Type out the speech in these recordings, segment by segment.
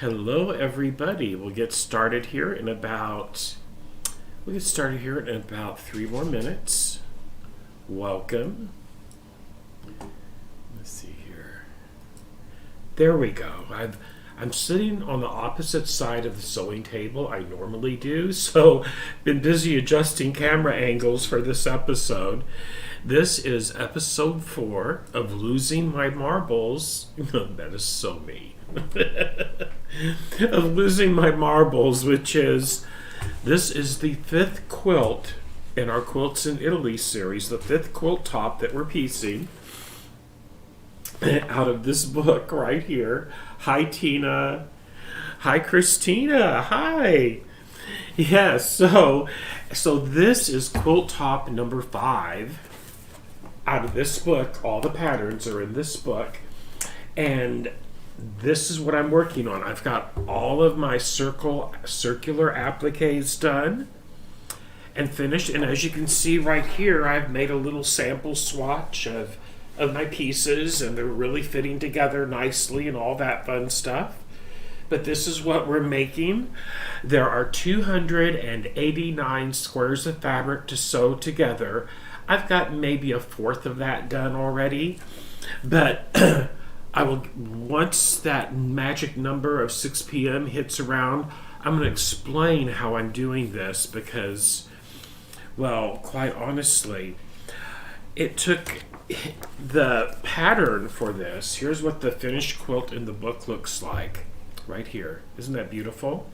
Hello, everybody. We'll get started here in about 3 more minutes. Welcome. Let's see here. There we go. I'm sitting on the opposite side of the sewing table I normally do, so been busy adjusting camera angles for this episode. This is episode 4 of Losing My Marbles. That is so me. Of Losing My Marbles, this is the 5th quilt in our Quilts in Italy series, the 5th quilt top that we're piecing out of this book right here. Hi, Tina. Hi, Christina. Hi. Yes, so this is quilt top number 5 out of this book. All the patterns are in this book, and this is what I'm working on. I've got all of my circular appliques done and finished, and as you can see right here, I've made a little sample swatch of my pieces, and they're really fitting together nicely and all that fun stuff. But this is what we're making. There are 289 squares of fabric to sew together. I've got maybe a fourth of that done already, but I will, once that magic number of 6 p.m. hits around, I'm going to explain how I'm doing this because, well, quite honestly, it took the pattern for this. Here's what the finished quilt in the book looks like right here. Isn't that beautiful?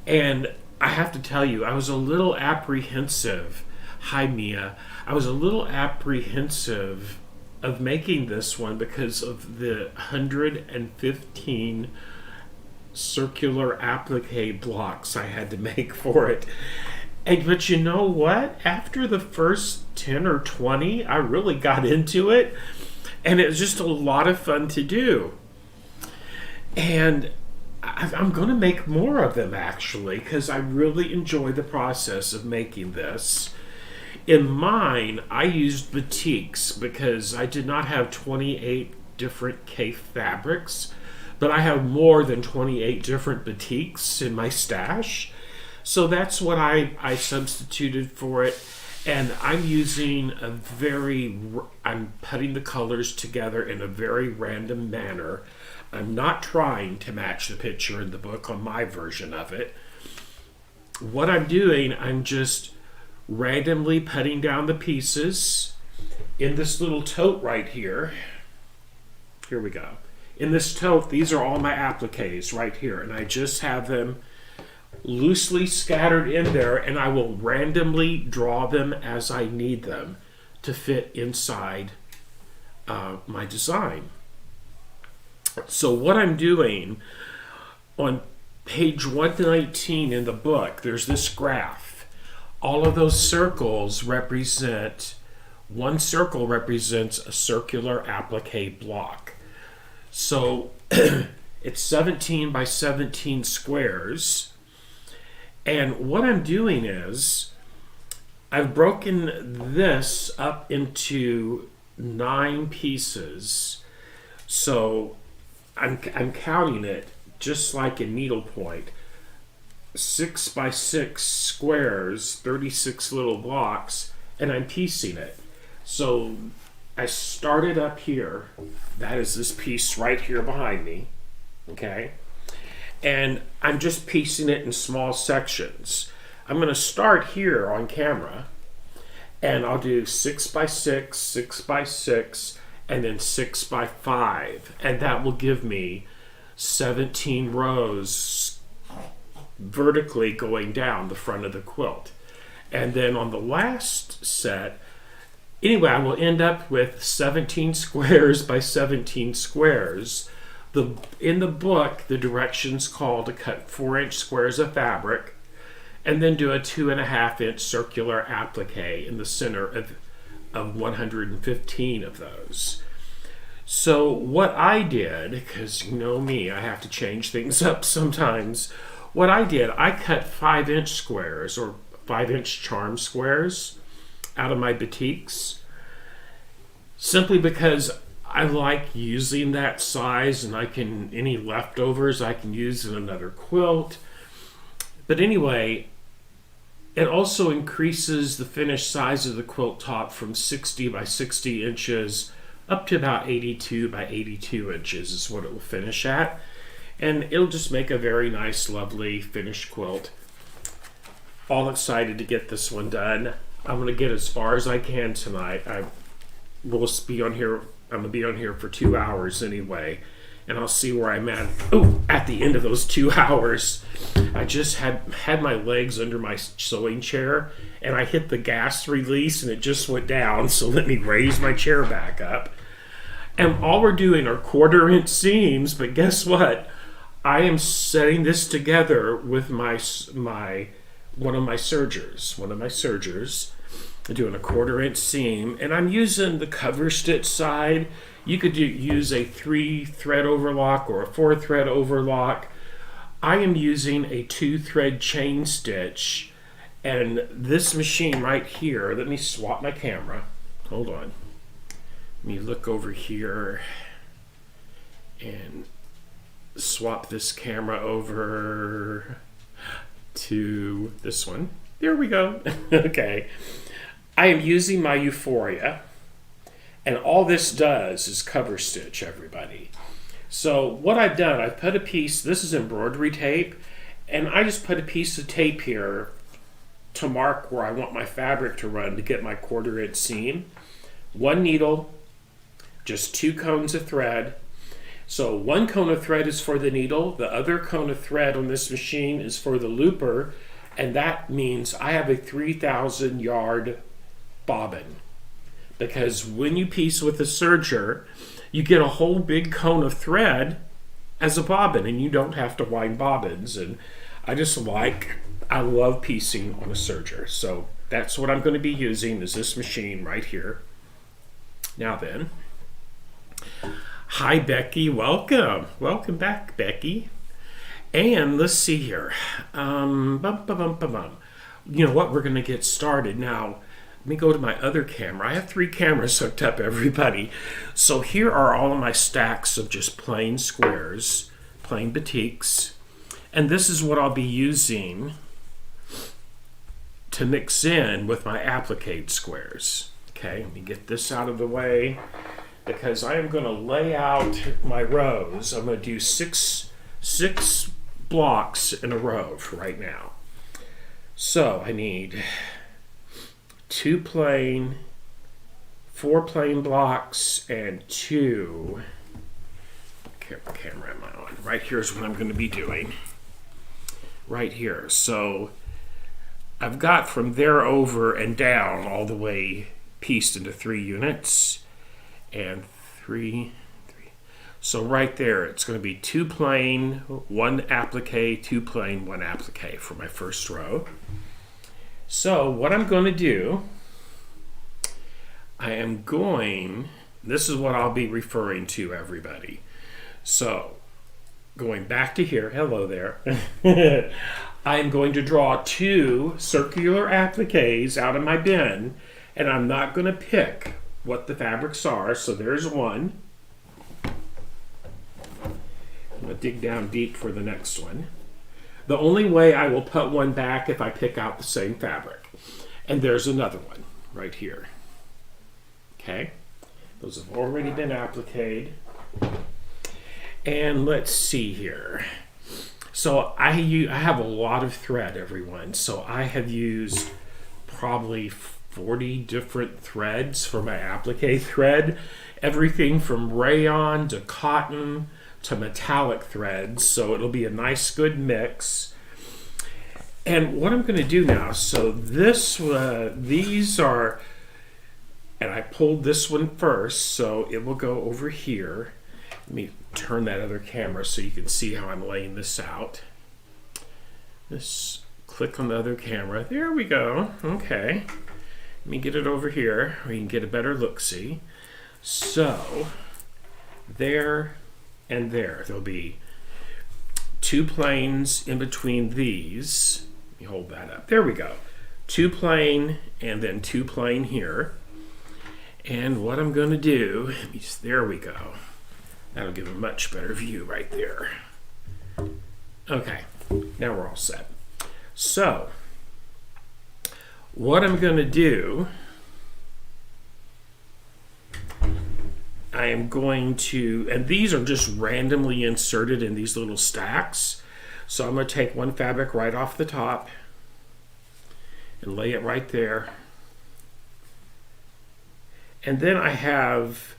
And I have to tell you, I was a little apprehensive. Hi, Mia. I was a little apprehensive of making this one because of the 115 circular applique blocks I had to make for it. But you know what? After the first 10 or 20, I really got into it, and it was just a lot of fun to do. And I'm going to make more of them, actually, because I really enjoy the process of making this. In mine, I used batiks because I did not have 28 different Kaffe fabrics, but I have more than 28 different batiks in my stash. So that's what I substituted for it. And I'm putting the colors together in a very random manner. I'm not trying to match the picture in the book on my version of it. What I'm doing, I'm just randomly putting down the pieces in this little tote right here. Here we go. In this tote, these are all my appliques right here, and I just have them loosely scattered in there, and I will randomly draw them as I need them to fit inside my design. So what I'm doing, on page 119 in the book, there's this graph. All of those circles one circle represents a circular applique block. So it's 17 by 17 squares. And what I'm doing is I've broken this up into 9 pieces. So I'm counting it just like a needlepoint. 6 by 6 squares, 36 little blocks, and I'm piecing it. So I started up here. That is this piece right here behind me. Okay? And I'm just piecing it in small sections. I'm going to start here on camera, and I'll do 6 by 6, 6 by 6, and then 6 by 5. And that will give me 17 rows vertically going down the front of the quilt. And then on the last set, anyway, I will end up with 17 squares by 17 squares. In the book, the directions call to cut 4-inch squares of fabric and then do a 2.5-inch circular applique in the center of 115 of those. So what I did, because you know me, I have to change things up sometimes. What I did, I cut 5-inch squares or 5-inch charm squares out of my batiks simply because I like using that size, and any leftovers I can use in another quilt. But anyway, it also increases the finished size of the quilt top from 60 by 60 inches up to about 82 by 82 inches is what it will finish at. And it'll just make a very nice, lovely finished quilt. All excited to get this one done. I'm going to get as far as I can tonight. I'm going to be on here for 2 hours anyway. And I'll see where I'm at. Oh, at the end of those 2 hours, I just had my legs under my sewing chair, and I hit the gas release, and it just went down. So let me raise my chair back up. And all we're doing are 1/4-inch seams, but guess what? I am setting this together with one of my sergers. I'm doing a 1/4-inch seam, and I'm using the cover stitch side. You could use a 3-thread overlock or a 4-thread overlock. I am using a 2-thread chain stitch, and this machine right here, let me swap my camera. Hold on. Let me look over here and swap this camera over to this one. There we go. Okay. I am using my Euphoria. And all this does is cover stitch, everybody. So what I've done, I've put a piece, this is embroidery tape, and I just put a piece of tape here to mark where I want my fabric to run to get my 1/4-inch seam. 1 needle, just 2 cones of thread. So 1 cone of thread is for the needle, the other cone of thread on this machine is for the looper, and that means I have a 3,000 yard bobbin. Because when you piece with a serger, you get a whole big cone of thread as a bobbin, and you don't have to wind bobbins. And I love piecing on a serger. So that's what I'm going to be using, is this machine right here. Now then, hi Becky, welcome. Welcome back, Becky. And let's see here. You know what, we're going to get started now. Let me go to my other camera. I have 3 cameras hooked up, everybody. So here are all of my stacks of just plain squares, plain batiks. And this is what I'll be using to mix in with my applique squares. Okay, let me get this out of the way because I am going to lay out my rows. I'm going to do six blocks in a row right now. So I need 2 plain, 4 plain blocks, and 2. What camera am I on? Right here is what I'm going to be doing. Right here. So I've got from there over and down all the way pieced into 3 units, and 3. So right there, it's going to be 2 plain, 1 applique, 2 plain, 1 applique for my first row. So what I'm going to do, this is what I'll be referring to, everybody. So going back to here, hello there, I'm going to draw 2 circular appliques out of my bin, and I'm not going to pick what the fabrics are. So there's 1. I'm going to dig down deep for the next one. The only way I will put 1 back if I pick out the same fabric. And there's another one right here. Okay, those have already been appliqued. And let's see here. So I have a lot of thread, everyone. So I have used probably 40 different threads for my applique thread. Everything from rayon to cotton to metallic threads. So it'll be a nice, good mix. And what I'm going to do now, so these are, and I pulled this one first, so it will go over here. Let me turn that other camera so you can see how I'm laying this out. Just click on the other camera. There we go. Okay. Let me get it over here where you can get a better look-see. So, there and there. There'll be 2 planes in between these. Let me hold that up. There we go. 2 plain and then 2 plain here. And what I'm going to do, there we go. That'll give a much better view right there. Okay, now we're all set. So, what I'm going to do, I am going to, and these are just randomly inserted in these little stacks. So I'm going to take one fabric right off the top and lay it right there. And then I have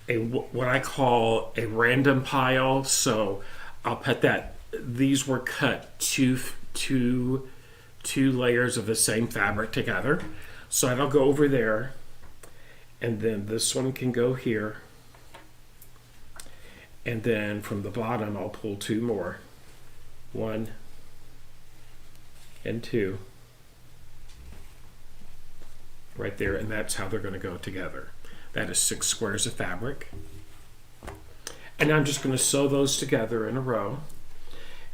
what I call a random pile. So I'll put that, these were cut two layers of the same fabric together. So I'll go over there, and then this one can go here. And then from the bottom, I'll pull two more. 1 and 2. Right there, and that's how they're going to go together. That is 6 squares of fabric. And I'm just going to sew those together in a row.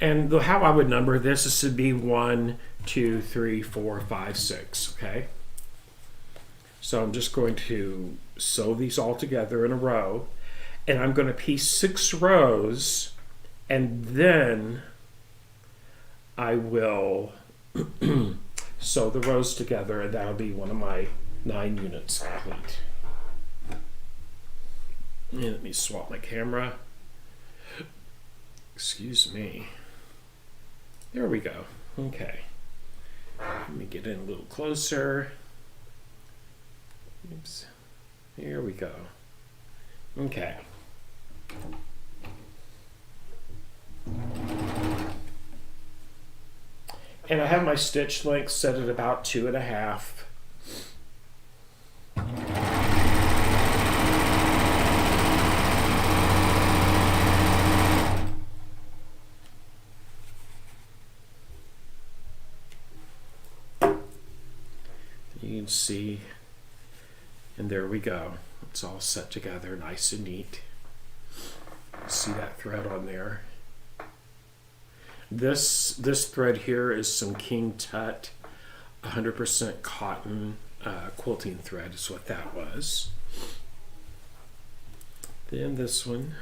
And how I would number this is to be 1, 2, 3, 4, 5, 6, okay? So I'm just going to sew these all together in a row, and I'm going to piece 6 rows, and then I will sew the rows together, and that'll be one of my 9 units complete. And let me swap my camera. Excuse me. There we go. Okay. Let me get in a little closer. Oops. Here we go. Okay. And I have my stitch length set at about 2.5. You can see, and there we go. It's all set together, nice and neat. See that thread on there? This thread here is some King Tut 100% cotton quilting thread is what that was. Then this one,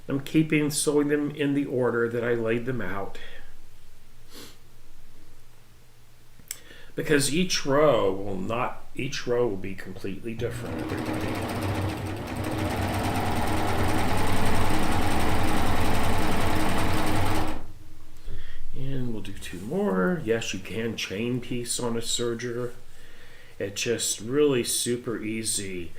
I'm sewing them in the order that I laid them out, because each row will be completely different, everybody. And we'll do 2 more. Yes, you can chain piece on a serger. It's just really super easy.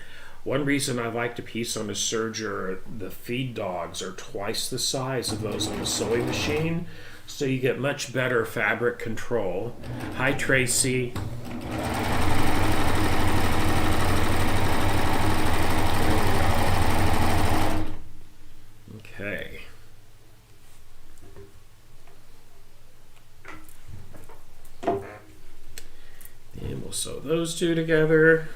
One reason I like to piece on a serger, the feed dogs are twice the size of those on a sewing machine, so you get much better fabric control. Hi, Tracy. Okay. And we'll sew those 2 together.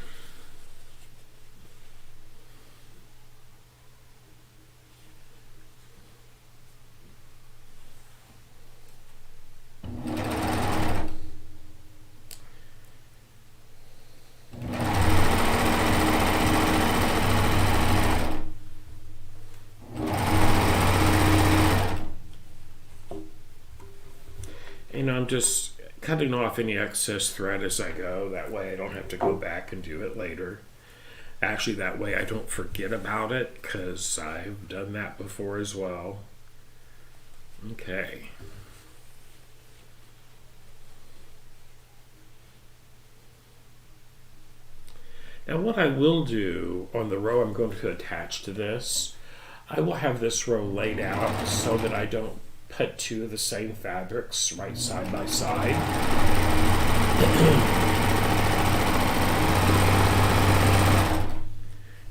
And I'm just cutting off any excess thread as I go. That way I don't have to go back and do it later. Actually, that way I don't forget about it, because I've done that before as well. Okay. Now what I will do on the row I'm going to attach to this, I will have this row laid out so that I don't put 2 of the same fabrics right side by side.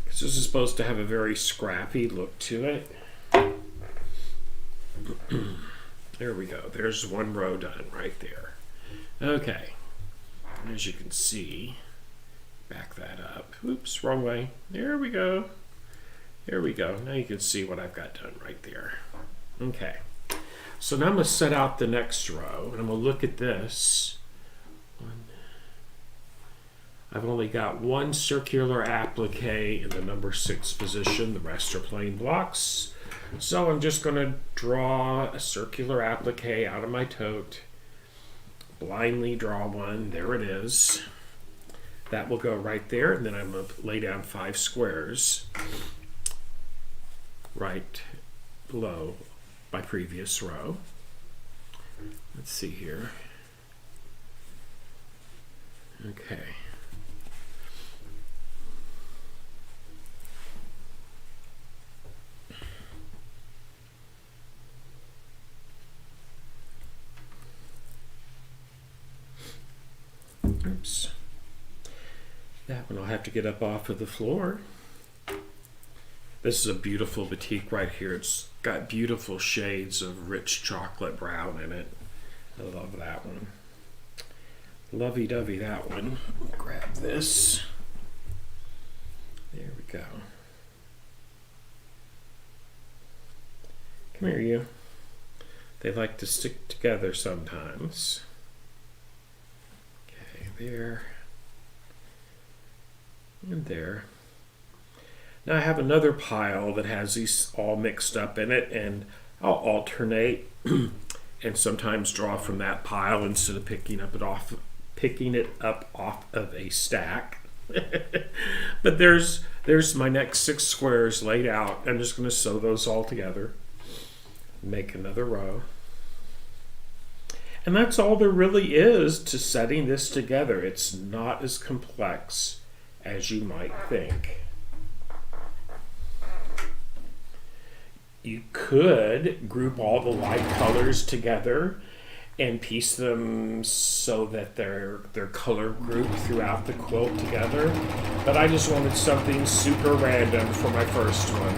Because this is supposed to have a very scrappy look to it. There we go. There's one row done right there. Okay. As you can see, back that up. Oops, wrong way. There we go. There we go. Now you can see what I've got done right there. Okay. So now I'm going to set out the next row, and I'm going to look at this. I've only got one circular applique in the number 6 position. The rest are plain blocks. So I'm just going to draw a circular applique out of my tote. Blindly draw one. There it is. That will go right there, and then I'm going to lay down 5 squares right below my previous row. Let's see here. Okay. Oops. That one I'll have to get up off of the floor. This is a beautiful batik right here. It's got beautiful shades of rich chocolate brown in it. I love that one. Lovey-dovey that one. Grab this. There we go. Come here, you. They like to stick together sometimes. Okay, there. And there. Now I have another pile that has these all mixed up in it, and I'll alternate and sometimes draw from that pile instead of picking it up off of a stack. But there's my next 6 squares laid out. I'm just going to sew those all together. Make another row. And that's all there really is to setting this together. It's not as complex as you might think. You could group all the light colors together and piece them so that they're color grouped throughout the quilt together. But I just wanted something super random for my first one.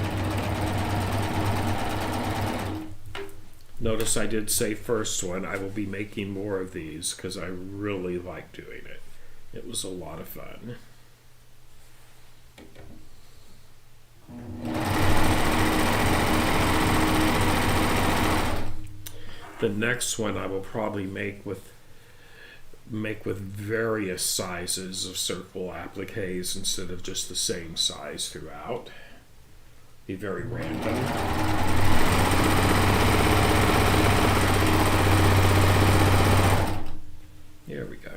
Notice I did say first one. I will be making more of these because I really like doing it. It was a lot of fun. The next one I will probably make with various sizes of circle appliques instead of just the same size throughout. Be very random. There we go.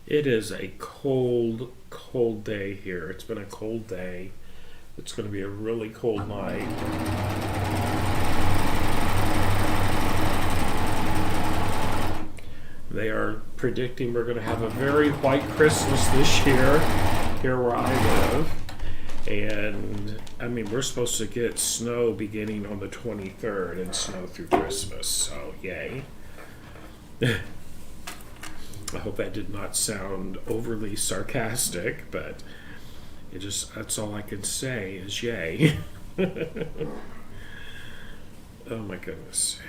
It is a cold, cold day here. It's been a cold day. It's going to be a really cold night. They are predicting we're going to have a very white Christmas this year, here where I live. And, I mean, we're supposed to get snow beginning on the 23rd and snow through Christmas, so yay. I hope that did not sound overly sarcastic, but that's all I can say is yay. Oh my goodness.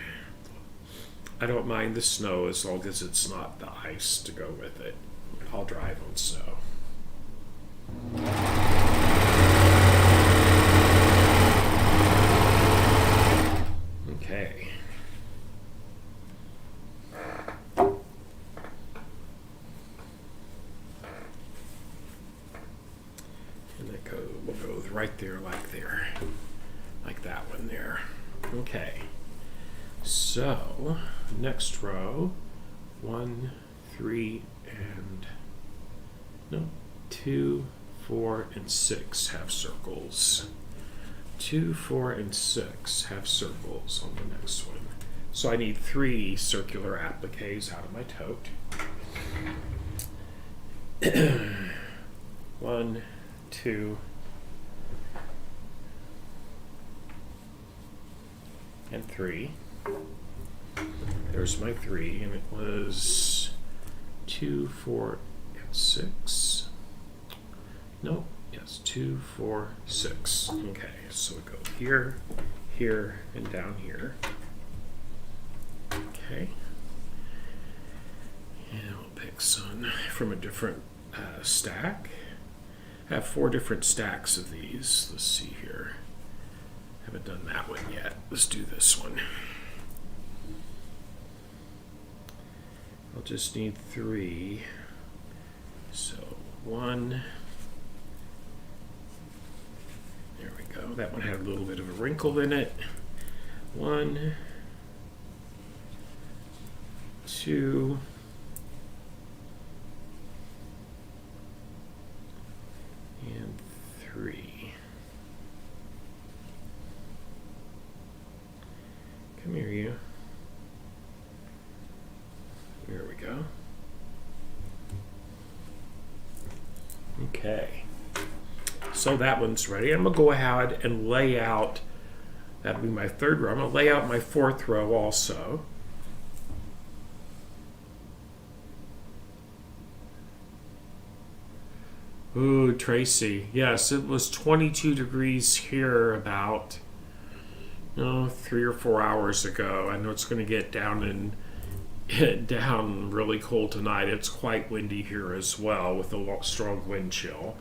I don't mind the snow as long as it's not the ice to go with it. I'll drive on snow. Okay. We'll go right there, like that one there. Okay. So next row, 1, 3, and 2, 4, and 6 have circles. 2, 4, and 6 have circles on the next one. So I need 3 circular appliques out of my tote. 1, 2, and 3. There's my 3, and it was 2, 4, and 6. Nope, yes, 2, 4, 6. Okay, so we go here, here, and down here. Okay. And we'll pick some from a different stack. I have 4 different stacks of these. Let's see here. Haven't done that one yet. Let's do this one. I'll just need 3. So 1. There we go. That one had a little bit of a wrinkle in it. 1, 2, and 3. Come here, you. There we go. Okay. So that one's ready. I'm going to go ahead and lay out, that'll be my 3rd row. I'm going to lay out my 4th row also. Ooh, Tracy. Yes, it was 22 degrees here about 3 or 4 hours ago. I know it's going to get down really cold tonight. It's quite windy here as well with a strong wind chill.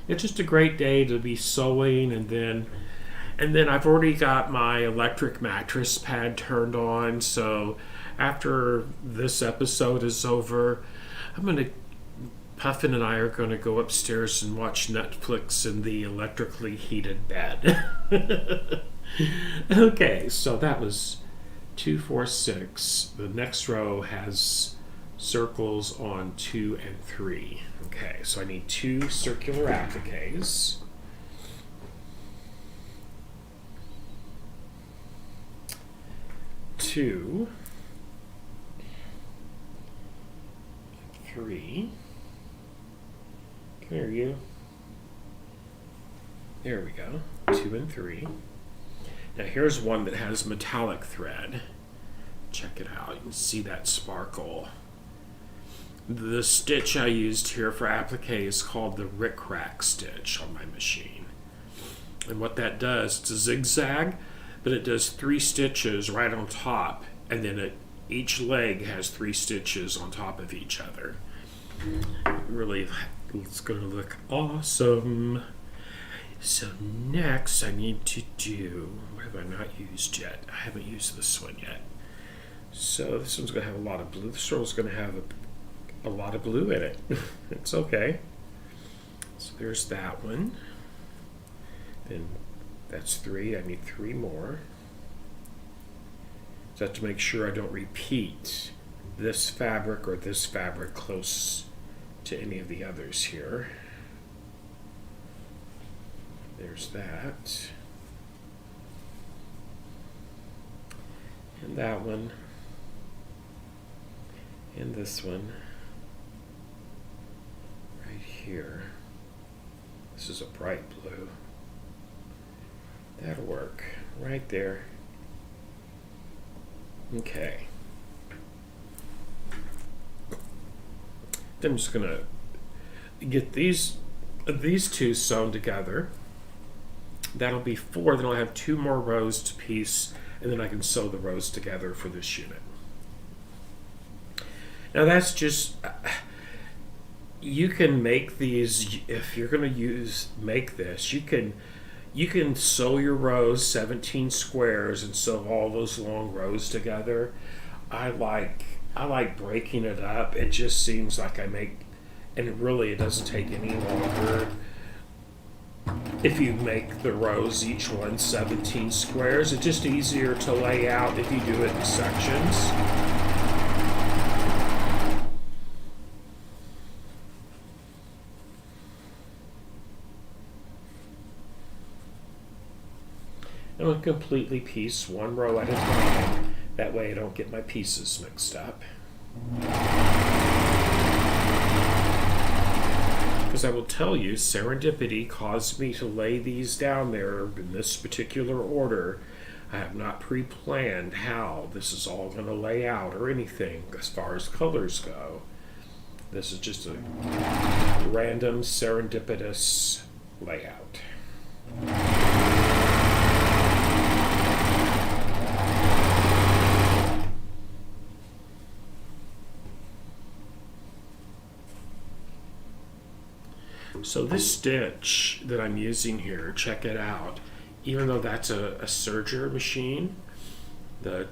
It's just a great day to be sewing, and then I've already got my electric mattress pad turned on. So after this episode is over, Puffin and I are going to go upstairs and watch Netflix in the electrically heated bed. Okay, so that was 2, 4, 6. The next row has circles on 2 and 3. Okay, so I need 2 circular appliques. Two, 3. Come here, you. There we go. 2 and 3. Now here's one that has metallic thread. Check it out. You can see that sparkle. The stitch I used here for applique is called the rick-rack stitch on my machine. And what that does, it's a zigzag, but it does 3 stitches right on top, and then each leg has 3 stitches on top of each other. Really, it's going to look awesome. So next I need to do, what have I not used yet? I haven't used this one yet. So this one's going to have a lot of blue. This one's going to have a lot of blue in it. It's okay. So there's that one. Then that's 3. I need 3 more. So I have to make sure I don't repeat this fabric or this fabric close to any of the others here. There's that. And that one. And this one. Right here. This is a bright blue. That'll work. Right there. Okay. Then I'm just going to get these 2 sewn together. That'll be 4. Then I'll have 2 more rows to piece, and then I can sew the rows together for this unit. Now that's just, you can make these, if you're going to make this, you can sew your rows 17 squares and sew all those long rows together. I like breaking it up. It just seems like and it doesn't take any longer. If you make the rows, each one 17 squares, it's just easier to lay out if you do it in sections. I'm going to completely piece 1 row at a time. That way I don't get my pieces mixed up. Because I will tell you, serendipity caused me to lay these down there in this particular order. I have not pre-planned how this is all going to lay out or anything as far as colors go. This is just a random serendipitous layout. So this stitch that I'm using here, check it out. Even though that's a serger machine, the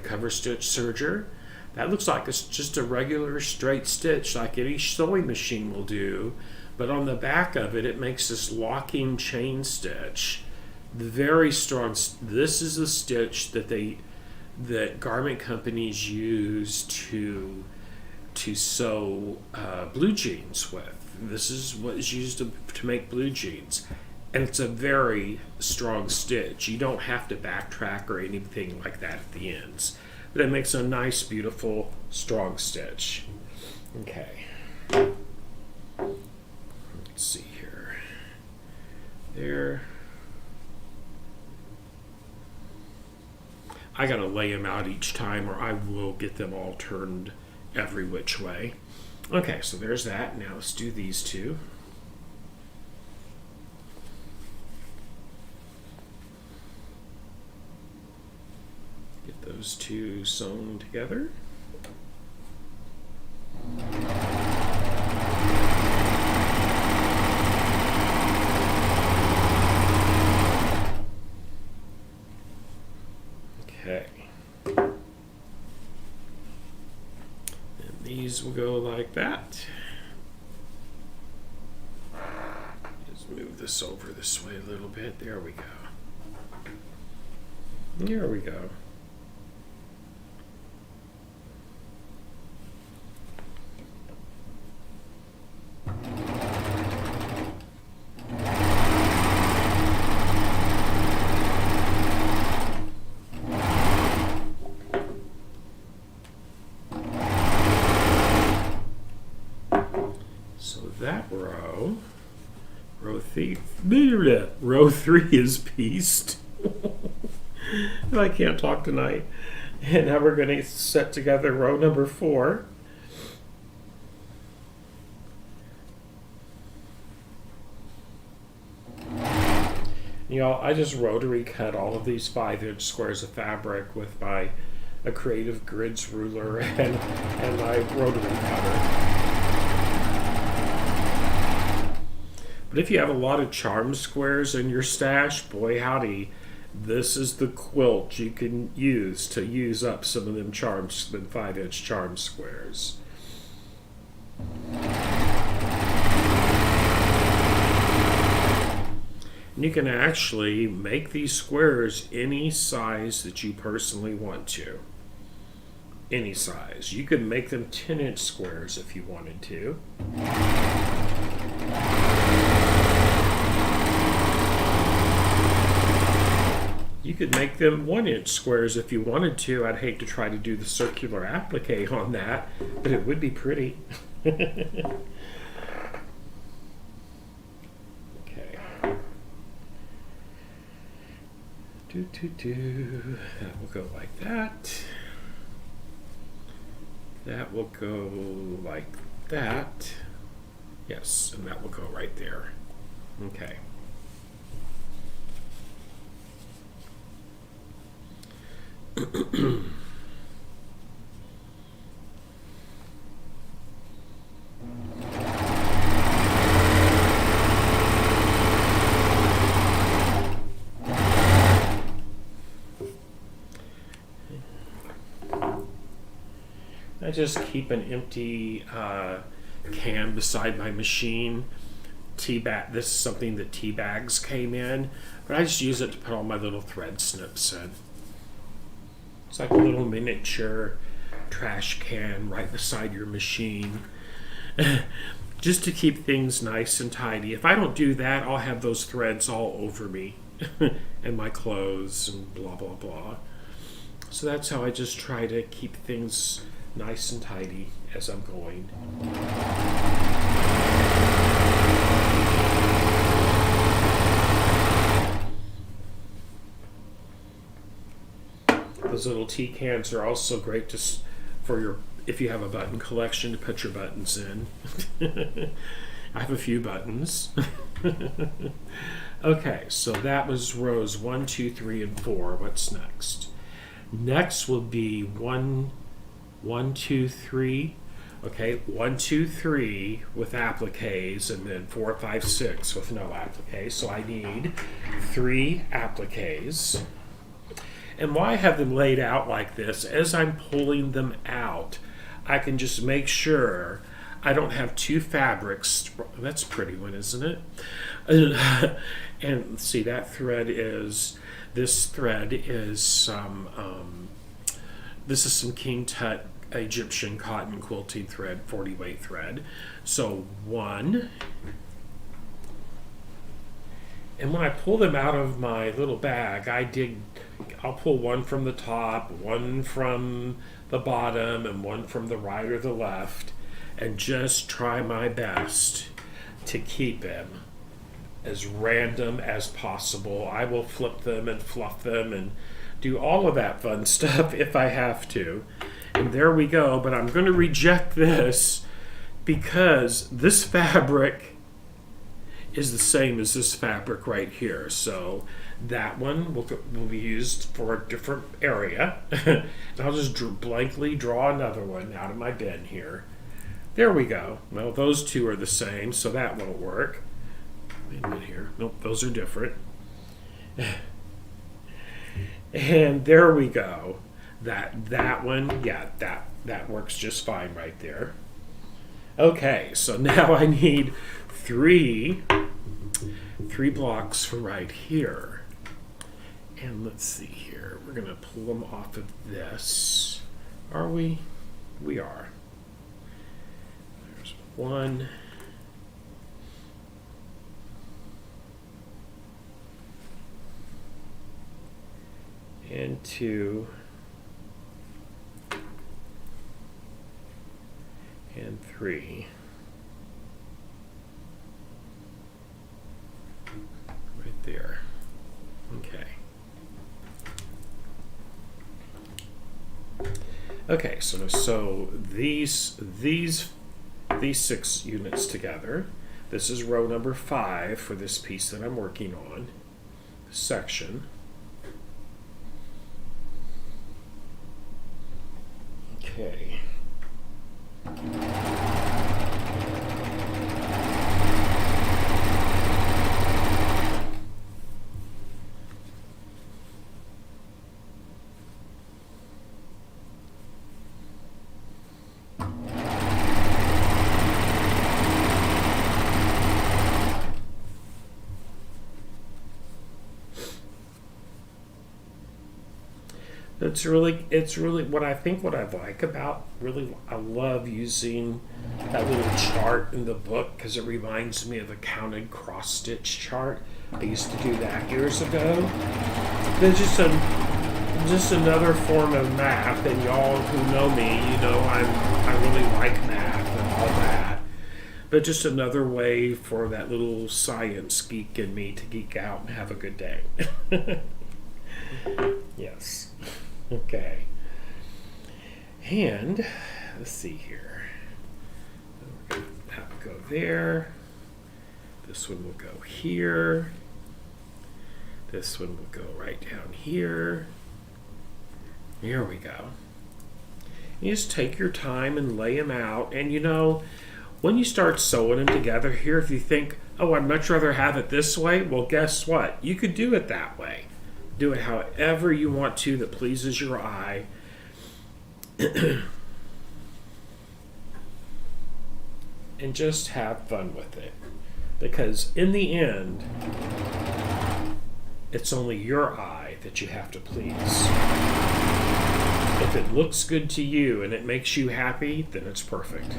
cover stitch serger, that looks like it's just a regular straight stitch like any sewing machine will do. But on the back of it, it makes this locking chain stitch. Very strong. This is the stitch that garment companies use to sew blue jeans with. This is what is used to make blue jeans. And it's a very strong stitch. You don't have to backtrack or anything like that at the ends. But it makes a nice, beautiful, strong stitch. Okay. Let's see here. There. I gotta lay them out each time or I will get them all turned every which way. Okay, so there's that. Now let's do these two. Get those two sewn together. Okay. These will go like that. Just move this over this way a little bit. There we go. There we go. Row 3 is pieced. I can't talk tonight. And now we're going to set together row number 4. You know, I just rotary cut all of these 5-inch squares of fabric with my Creative Grids ruler and my rotary cutter. But if you have a lot of charm squares in your stash, boy howdy, this is the quilt you can use up some of them 5-inch charm squares. And you can actually make these squares any size that you personally want to. Any size. You could make them 10-inch squares if you wanted to. You could make them 1-inch squares if you wanted to. I'd hate to try to do the circular applique on that, but it would be pretty. Okay. That will go like that. That will go like that. Yes, and that will go right there. Okay. I just keep an empty can beside my machine. Tea bag. This is something that tea bags came in, but I just use it to put all my little thread snips in. It's like a little miniature trash can right beside your machine. Just to keep things nice and tidy. If I don't do that, I'll have those threads all over me and my clothes and blah, blah, blah. So that's how I just try to keep things nice and tidy as I'm going. Those little tea cans are also great if you have a button collection to put your buttons in. I have a few buttons. Okay, so that was rows 1, 2, 3, and 4. What's next? Next will be 1, 2, 3, Okay, 1, 2, 3 with appliques, and then 4, 5, 6 with no appliques. So I need 3 appliques. And why I have them laid out like this, as I'm pulling them out, I can just make sure I don't have 2 fabrics. That's a pretty one, isn't it? And see, that thread is, this thread is some, this is some King Tut Egyptian cotton quilting thread, 40 weight thread. So 1. And when I pull them out of my little bag, I'll pull 1 from the top, 1 from the bottom, and 1 from the right or the left, and just try my best to keep them as random as possible. I will flip them and fluff them and do all of that fun stuff if I have to. And there we go, but I'm going to reject this because this fabric is the same as this fabric right here. So that one will be used for a different area. And I'll just blankly draw another one out of my bin here. There we go. Well, those 2 are the same, so that won't work. Wait a minute here. Nope, those are different. And there we go. That one, yeah, that works just fine right there. Okay, so now I need 3 blocks for right here. And let's see here. We're going to pull them off of this. Are we? We are. There's 1. And 2. And 3. Right there. Okay. Okay, so these 6 units together. This is row number 5 for this piece that I'm working on. This section. Okay. It's really what I like about, really, I love using that little chart in the book because it reminds me of a counted cross stitch chart. I used to do that years ago. There's just another form of math, and y'all who know me, you know I really like math and all that. But just another way for that little science geek in me to geek out and have a good day. Yes. Okay. And let's see here. That will go there. This one will go here. This one will go right down here. Here we go. You just take your time and lay them out. And you know, when you start sewing them together here, if you think, oh, I'd much rather have it this way, well, guess what? You could do it that way. Do it however you want to that pleases your eye. And just have fun with it. Because in the end, it's only your eye that you have to please. If it looks good to you and it makes you happy, then it's perfect.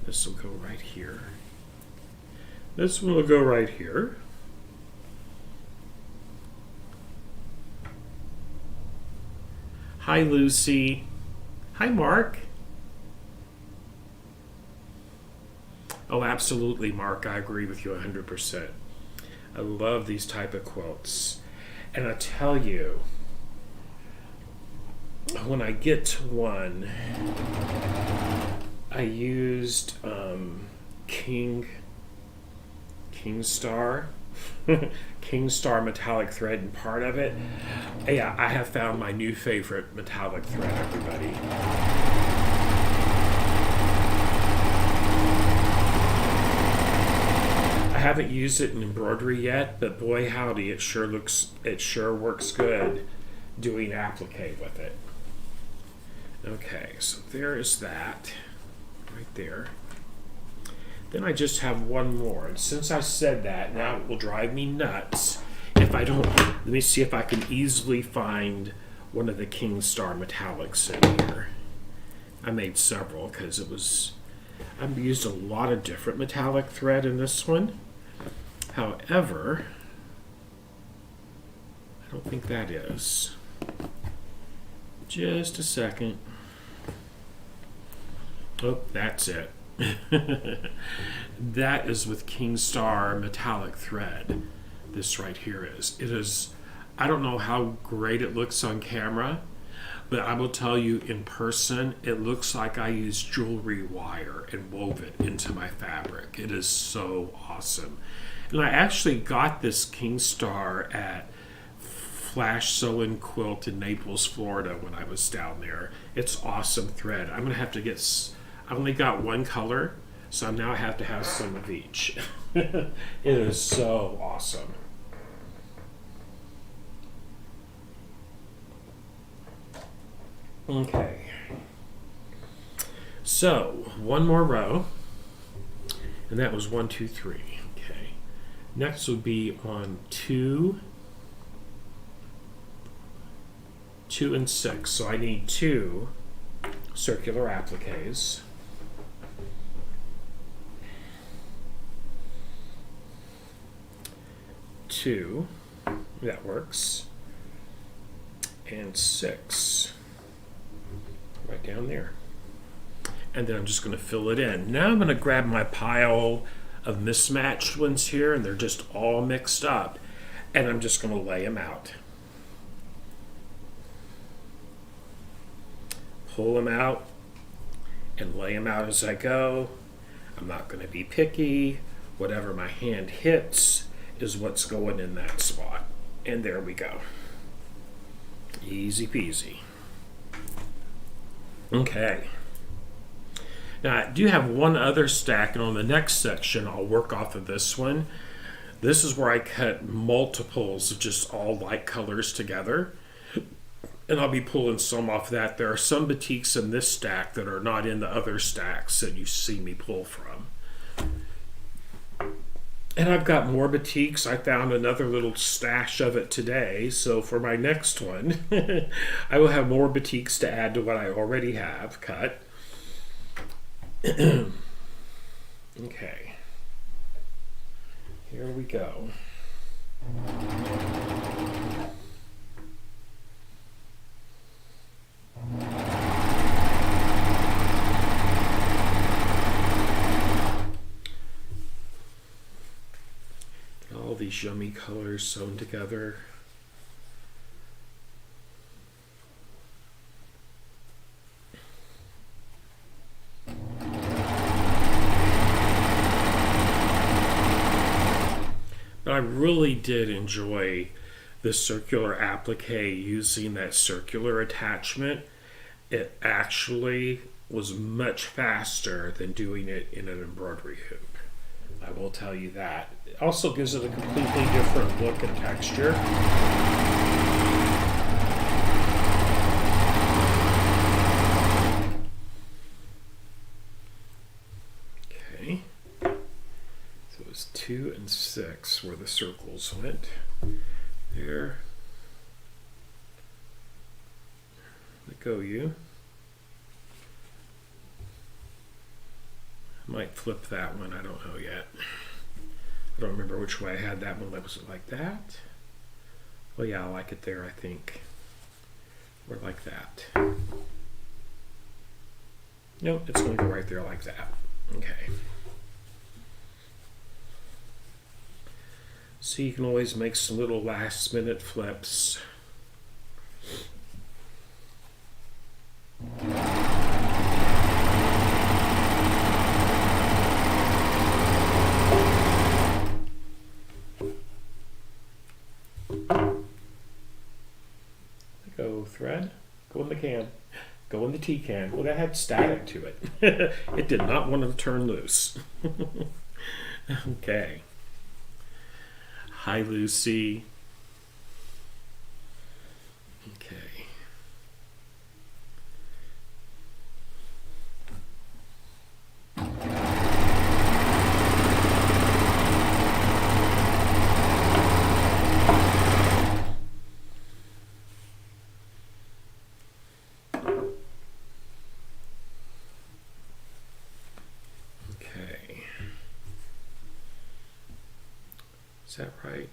This will go right here. This one will go right here. Hi, Lucy. Hi, Mark. Oh, absolutely, Mark. I agree with you 100%. I love these type of quilts. And I tell you, when I get to one I used King Star. King Star metallic thread in part of it. Yeah, I have found my new favorite metallic thread, everybody. I haven't used it in embroidery yet, but boy howdy, it sure works good doing applique with it. Okay, so there is that right there. Then I just have one more, and since I said that, now it will drive me nuts if I don't. Let me see if I can easily find one of the King Star metallics in here. I made several because I've used a lot of different metallic thread in this one. However, I don't think that is. Just a second. Oh, that's it. That is with King Star metallic thread. This right here is. It is, I don't know how great it looks on camera, but I will tell you in person, it looks like I used jewelry wire and wove it into my fabric. It is so awesome. And I actually got this King Star at Flash Sew and Quilt in Naples, Florida when I was down there. It's awesome thread. I'm gonna have to I only got one color, so now I have to have some of each. It is so awesome. Okay. So, one more row, and that was 1, 2, 3. Okay. Next would be on 2, 2 and 6. So I need 2 circular appliques. Two, that works, and 6 right down there. And then I'm just going to fill it in. Now I'm going to grab my pile of mismatched ones here, and they're just all mixed up, and I'm just going to lay them out. Pull them out and lay them out as I go. I'm not going to be picky. Whatever my hand hits is what's going in that spot. And there we go. Easy peasy. Okay. Now I do have one other stack, and on the next section I'll work off of this one. This is where I cut multiples of just all light colors together. And I'll be pulling some off that. There are some batiks in this stack that are not in the other stacks that you see me pull from. And I've got more batiks. I found another little stash of it today. So for my next one, I will have more batiks to add to what I already have cut. Okay. Here we go. All these yummy colors sewn together. But I really did enjoy the circular applique using that circular attachment. It actually was much faster than doing it in an embroidery hoop. I will tell you that. It also gives it a completely different look and texture. Okay. So it was 2 and 6 where the circles went. There. Let go, you. Might flip that one, I don't know yet. I don't remember which way I had that one. Was it like that? Well, yeah, I like it there, I think. Or like that. Nope, it's going to go right there like that. Okay. So you can always make some little last minute flips. thread. Go in the can. Go in the tea can. Well, that had static to it. It did not want to turn loose. Okay. Hi, Lucy. Okay. Is that right?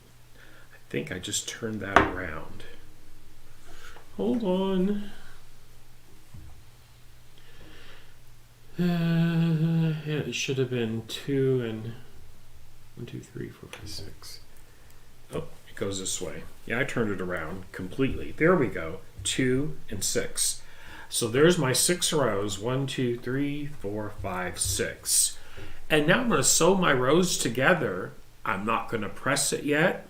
I think I just turned that around. Hold on. Yeah, it should have been 2 and 1, 2, 3, 4, 5, 6. Oh, it goes this way. Yeah, I turned it around completely. There we go. 2 and 6. So there's my 6 rows. 1, 2, 3, 4, 5, 6. And now I'm going to sew my rows together. I'm not going to press it yet.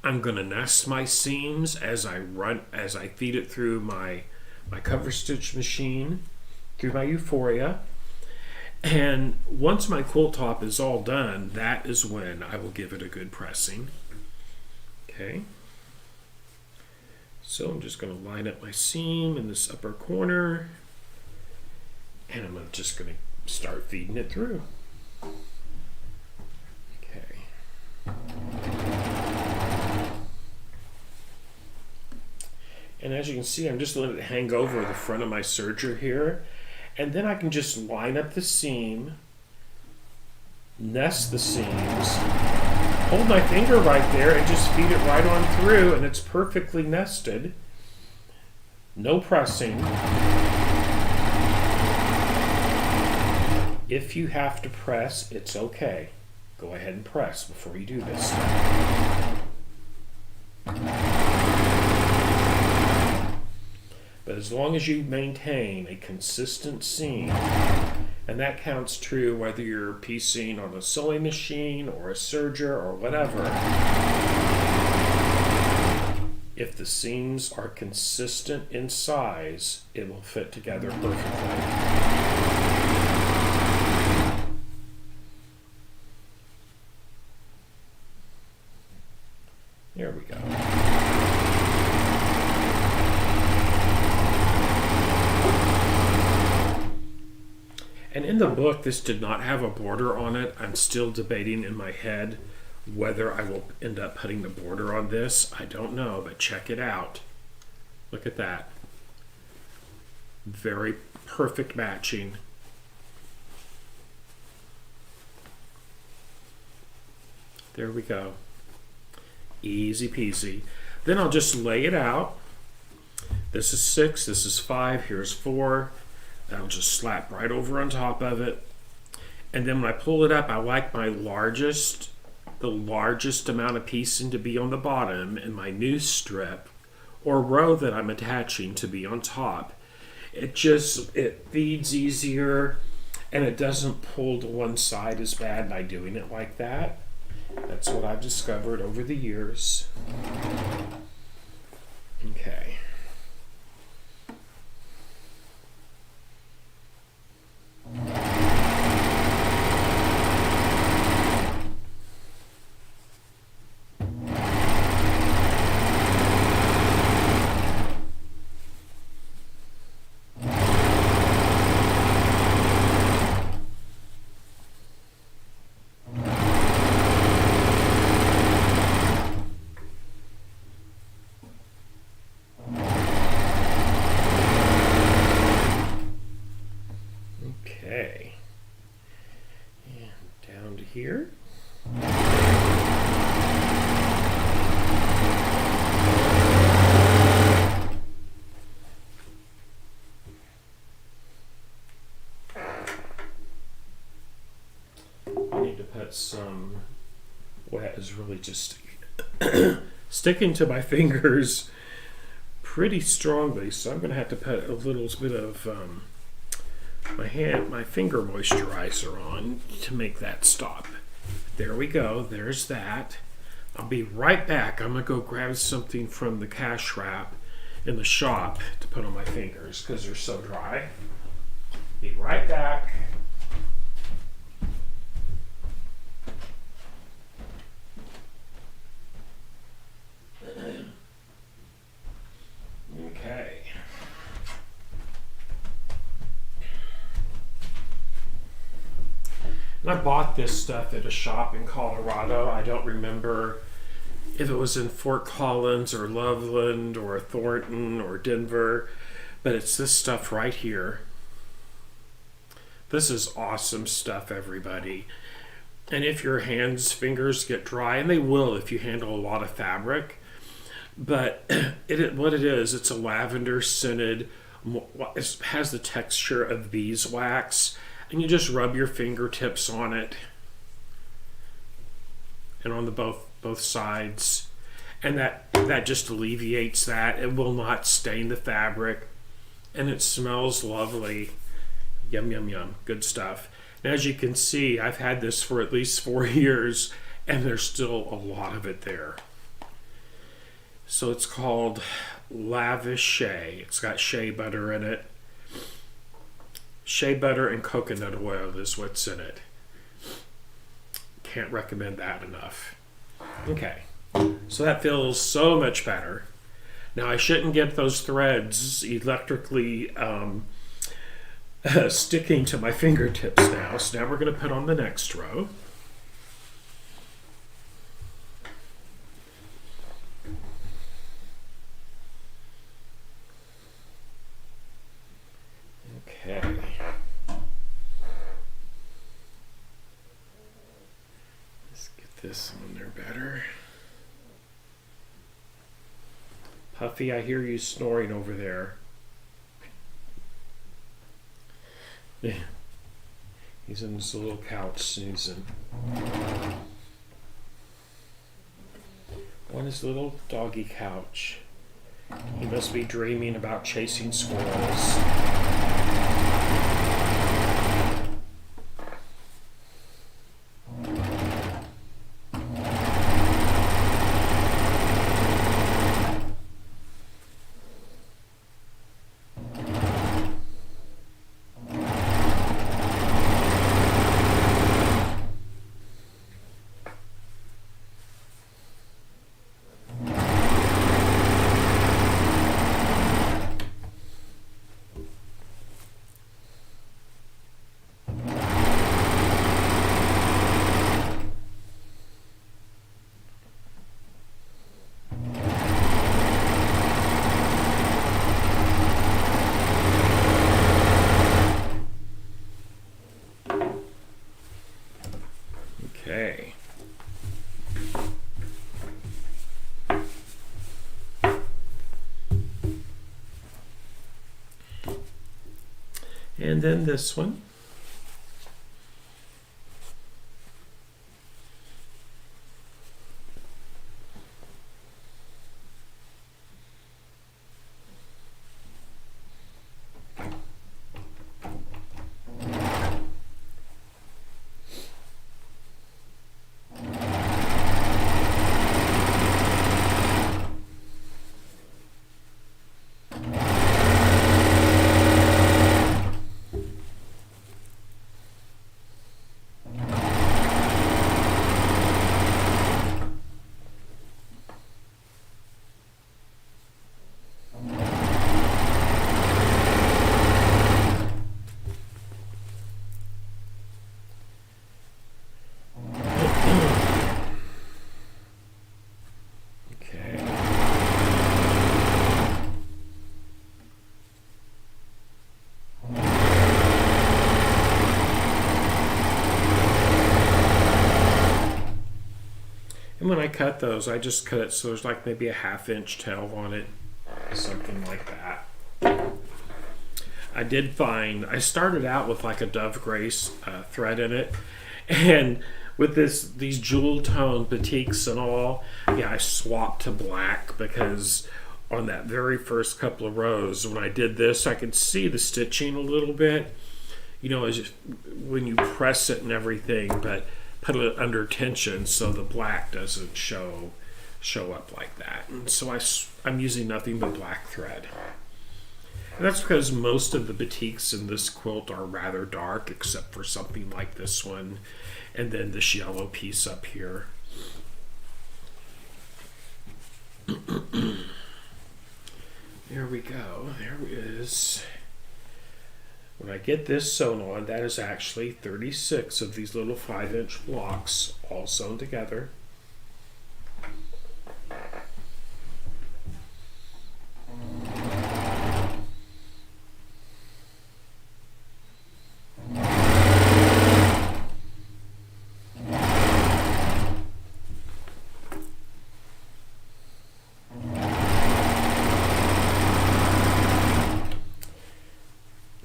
I'm going to nest my seams as I feed it through my cover stitch machine, through my Euphoria. And once my quilt top is all done, that is when I will give it a good pressing. Okay. So I'm just going to line up my seam in this upper corner, and I'm just going to start feeding it through. And as you can see, I'm just letting it hang over the front of my serger here. And then I can just line up the seam, nest the seams, hold my finger right there and just feed it right on through, and it's perfectly nested. No pressing. If you have to press, it's okay. Go ahead and press before you do this. But as long as you maintain a consistent seam, and that counts true whether you're piecing on a sewing machine or a serger or whatever, if the seams are consistent in size, it will fit together perfectly. There we go. And in the book, this did not have a border on it. I'm still debating in my head whether I will end up putting the border on this. I don't know, but check it out. Look at that. Very perfect matching. There we go. Easy peasy. Then I'll just lay it out. This is 6, this is 5, here's 4. That'll just slap right over on top of it. And then when I pull it up, I like the largest amount of piecing to be on the bottom and my noose strip or row that I'm attaching to be on top. It feeds easier and it doesn't pull to one side as bad by doing it like that. That's what I've discovered over the years. Okay. Here. I need to put some, wet is really just sticking to my fingers pretty strongly, so I'm going to have to put a little bit of my finger moisturizer on to make that stop. There we go. There's that. I'll be right back. I'm going to go grab something from the cash wrap in the shop to put on my fingers because they're so dry. Be right back. Okay. And I bought this stuff at a shop in Colorado. I don't remember if it was in Fort Collins or Loveland or Thornton or Denver, but it's this stuff right here. This is awesome stuff, everybody. And if your fingers get dry, and they will if you handle a lot of fabric, but what it is, it's a lavender scented, it has the texture of beeswax, and you just rub your fingertips on it and on the both sides, and that just alleviates that. It will not stain the fabric, and it smells lovely. Yum, yum, yum. Good stuff. And as you can see, I've had this for at least 4 years, and there's still a lot of it there. So it's called Lavish Shea. It's got shea butter in it. Shea butter and coconut oil is what's in it. Can't recommend that enough. Okay, so that feels so much better. Now I shouldn't get those threads electrically sticking to my fingertips now. So now we're going to put on the next row. Okay. Let's get this on there better. Puffy, I hear you snoring over there. Yeah. He's in his little couch snoozing. On his little doggy couch. He must be dreaming about chasing squirrels. Okay. And then this one. And when I cut those, I just cut it so there's like maybe a 1/2 inch tail on it, something like that. I did find, I started out with like a Dove Grace thread in it, and with these jewel tone batiks and all, yeah, I swapped to black because on that very first couple of rows, when I did this, I could see the stitching a little bit, you know, as when you press it and everything, but put it under tension so the black doesn't show show up like that. And so I'm using nothing but black thread. And that's because most of the batiks in this quilt are rather dark, except for something like this one, and then this yellow piece up here. There we go. There is. When I get this sewn on, that is actually 36 of these little 5-inch blocks all sewn together.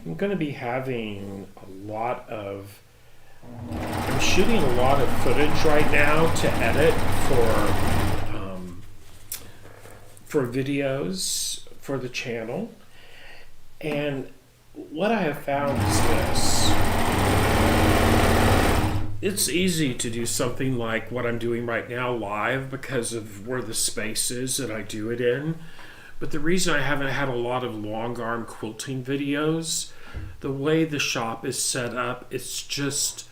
I'm going to be having I'm shooting a lot of footage right now to edit for videos for the channel. And what I have found is this. It's easy to do something like what I'm doing right now live because of where the space is that I do it in. But the reason I haven't had a lot of long arm quilting videos, the way the shop is set up, it's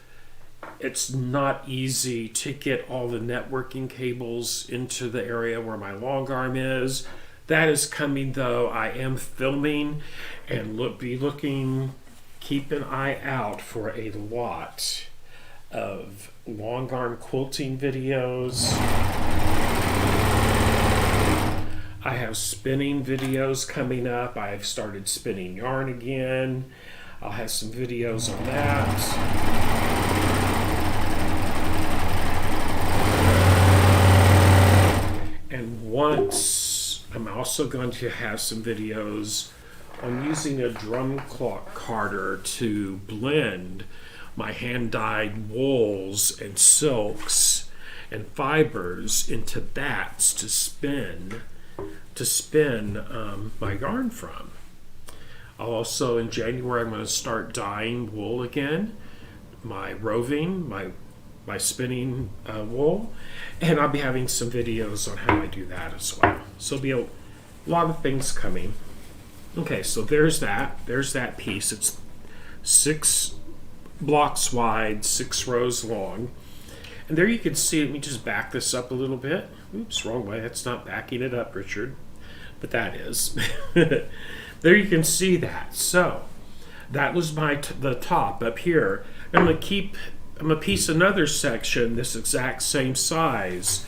not easy to get all the networking cables into the area where my long arm is. That is coming though. I am filming and keep an eye out for a lot of long arm quilting videos. I have spinning videos coming up. I've started spinning yarn again. I'll have some videos on that. And once, I'm also going to have some videos on using a drum clock carder to blend my hand-dyed wools and silks and fibers into bats to spin my yarn from. I'll also, in January, I'm going to start dyeing wool again, my roving, my spinning wool, and I'll be having some videos on how I do that as well. So there'll be a lot of things coming. Okay, so there's that piece. It's 6 blocks wide, 6 rows long. And there you can see, let me just back this up a little bit. Oops, wrong way. That's not backing it up, Richard. But that is. There you can see that. So that was the top up here. I'm going to piece another section this exact same size.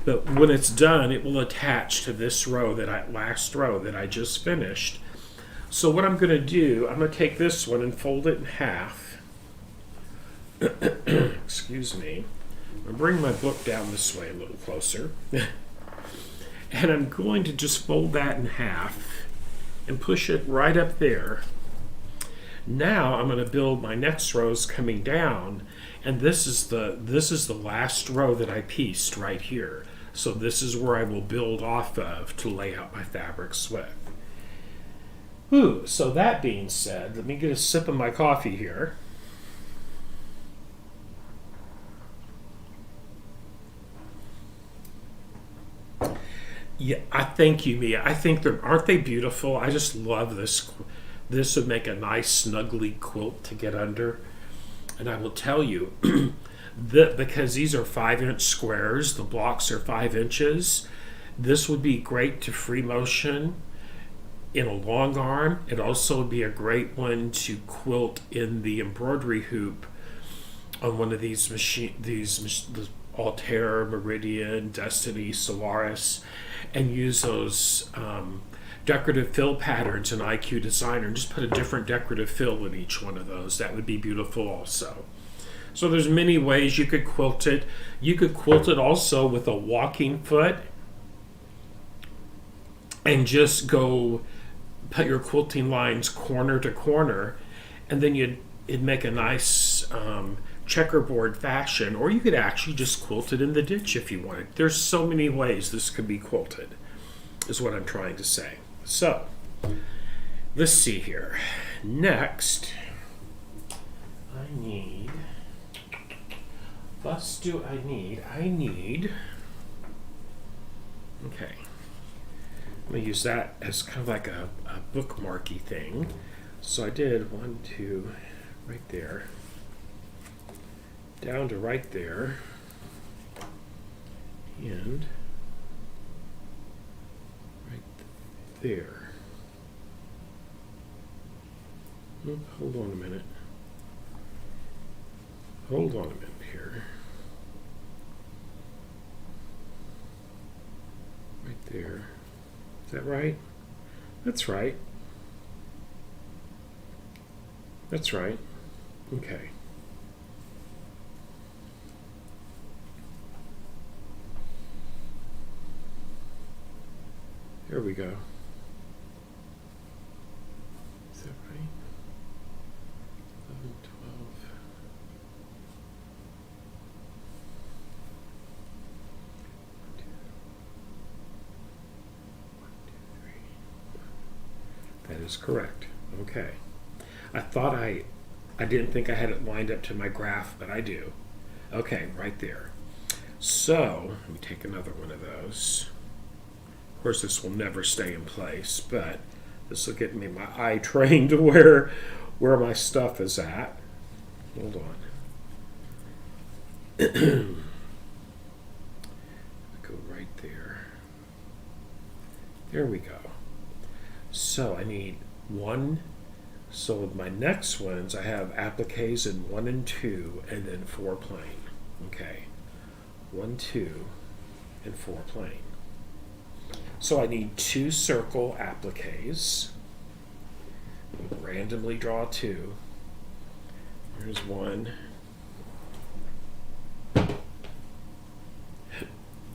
But when it's done, it will attach to this row, last row that I just finished. So what I'm going to do, I'm going to take this one and fold it in half. Excuse me. I'm going to bring my book down this way a little closer. And I'm going to just fold that in half and push it right up there. Now I'm going to build my next rows coming down, and this is the last row that I pieced right here. So this is where I will build off of to lay out my fabrics with. So that being said, let me get a sip of my coffee here. Yeah, I thank you, Mia. I think aren't they beautiful? I just love this. This would make a nice snuggly quilt to get under. And I will tell you that because these are 5-inch squares, the blocks are 5 inches, this would be great to free motion in a long arm. It also would be a great one to quilt in the embroidery hoop on one of these the Altair, Meridian, Destiny, Solaris, and use those decorative fill patterns in IQ Designer and just put a different decorative fill in each one of those. That would be beautiful also. So there's many ways you could quilt it. You could quilt it also with a walking foot and just go put your quilting lines corner to corner, and then it'd make a nice checkerboard fashion, or you could actually just quilt it in the ditch if you wanted. There's so many ways this could be quilted, is what I'm trying to say. So let's see here. Next, I need Okay. I'm going to use that as kind of like a bookmarky thing. So I did 1, 2, right there, down to right there, and right there. Hold on a minute. Hold on a minute here. Right there. Is that right? That's right. That's right. Okay. There we go. Is that right? 11, 12. That is correct. Okay. I thought I didn't think I had it lined up to my graph, but I do. Okay, right there. So, let me take another one of those. Of course, this will never stay in place, but this will get me my eye trained to where my stuff is at. Hold on. Go right there. There we go. So I need one. So with my next ones, I have appliques in 1 and 2, and then 4 plain. Okay, 1, 2, and 4 plain. So I need 2 circle appliques. Randomly draw 2. Here's 1.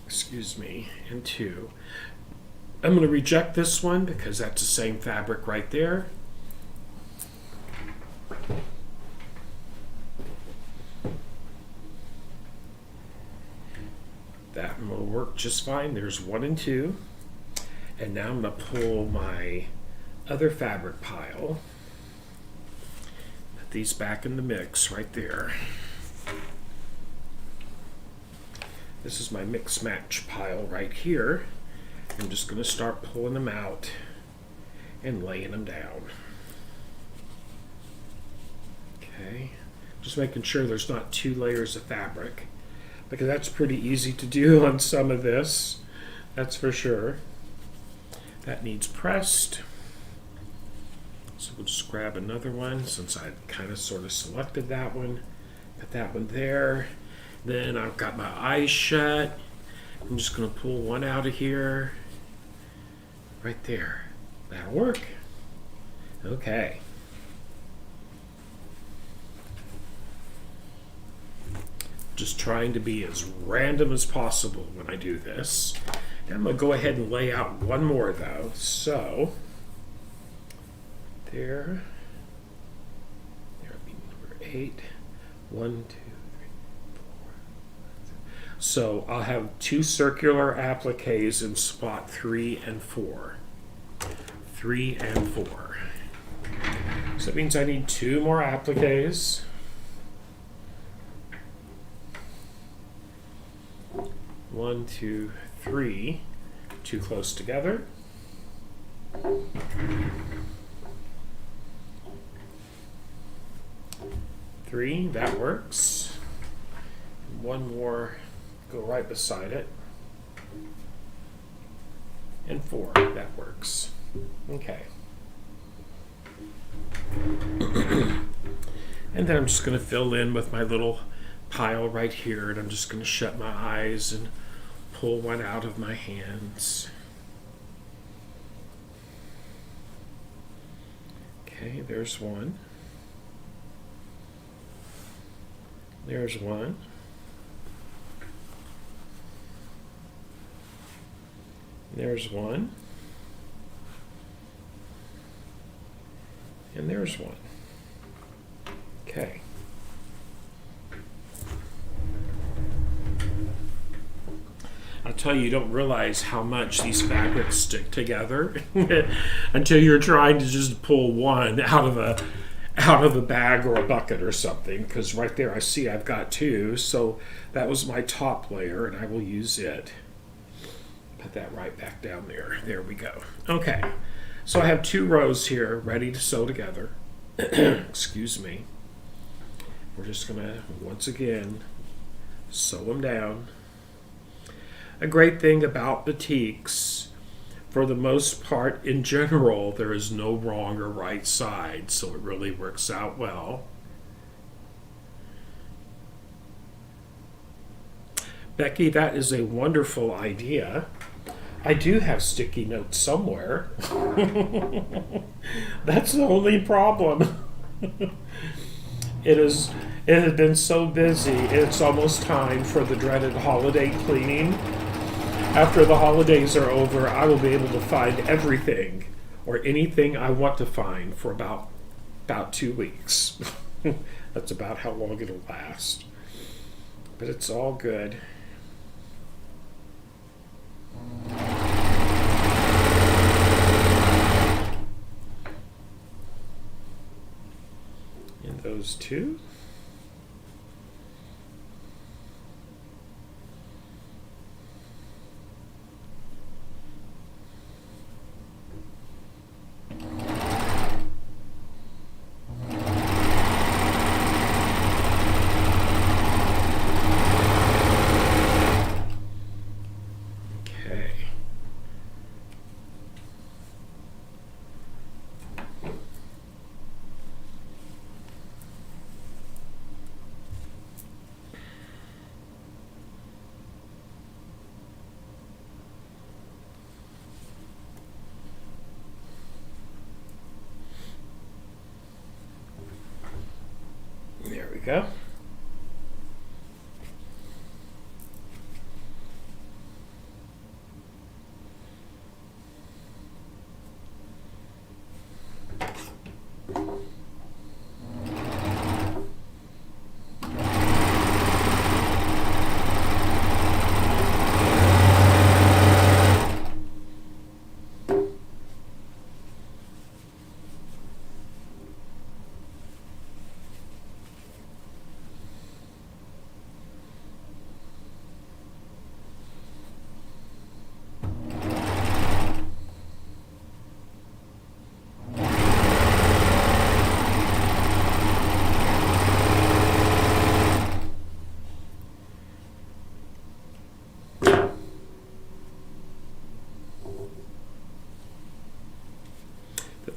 Excuse me, and 2. I'm going to reject this one because that's the same fabric right there. That will work just fine. There's 1 and 2. And now I'm going to pull my other fabric pile. Put these back in the mix right there. This is my mix match pile right here. I'm just going to start pulling them out and laying them down. Okay, just making sure there's not 2 layers of fabric, because that's pretty easy to do on some of this, that's for sure. That needs pressed. So we'll just grab another one since I kind of sort of selected that one. Put that one there. Then I've got my eyes shut. I'm just going to pull one out of here. Right there. That'll work. Okay. Just trying to be as random as possible when I do this. And I'm going to go ahead and lay out one more though. So, there would be number 8. 1, 2, 3, 4. So I'll have 2 circular appliques in spot 3 and 4. 3 and 4. So that means I need 2 more appliques. 1, 2, 3, too close together. 3, that works. 1 more, go right beside it. And 4, that works. Okay. And then I'm just going to fill in with my little pile right here, and I'm just going to shut my eyes and pull one out of my hands. Okay, there's one. There's one. There's one. And there's one. Okay. I'll tell you, you don't realize how much these fabrics stick together until you're trying to just pull one out of a bag or a bucket or something, because right there I see I've got 2, so that was my top layer and I will use it. Put that right back down there. There we go. Okay, so I have 2 rows here ready to sew together. Excuse me. We're just gonna, once again, sew them down. A great thing about batiks, for the most part, in general, there is no wrong or right side, so it really works out well. Becky, that is a wonderful idea. I do have sticky notes somewhere. That's the only problem. It has been so busy. It's almost time for the dreaded holiday cleaning. After the holidays are over, I will be able to find everything or anything I want to find for about 2 weeks. That's about how long it'll last. But it's all good. And those 2. There we go.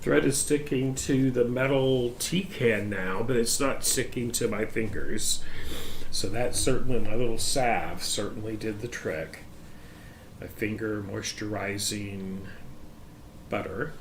Thread is sticking to the metal tea can now, but it's not sticking to my fingers. So that certainly, my little salve certainly did the trick. My finger moisturizing butter.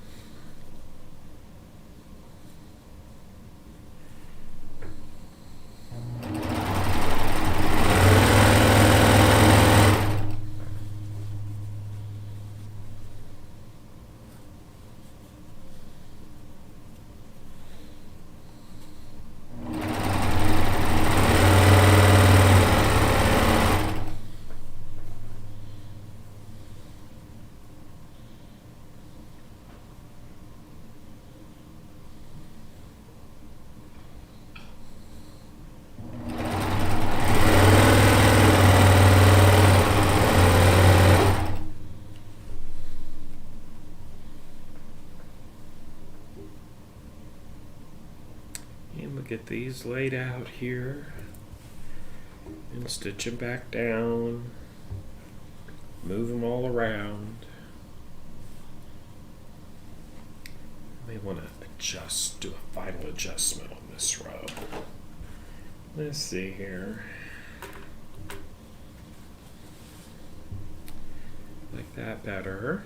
Get these laid out here and stitch them back down, move them all around. May want to adjust, do a final adjustment on this row. Let's see here. Like that better.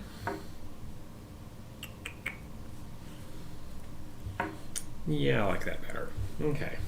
Yeah, I like that better. Okay.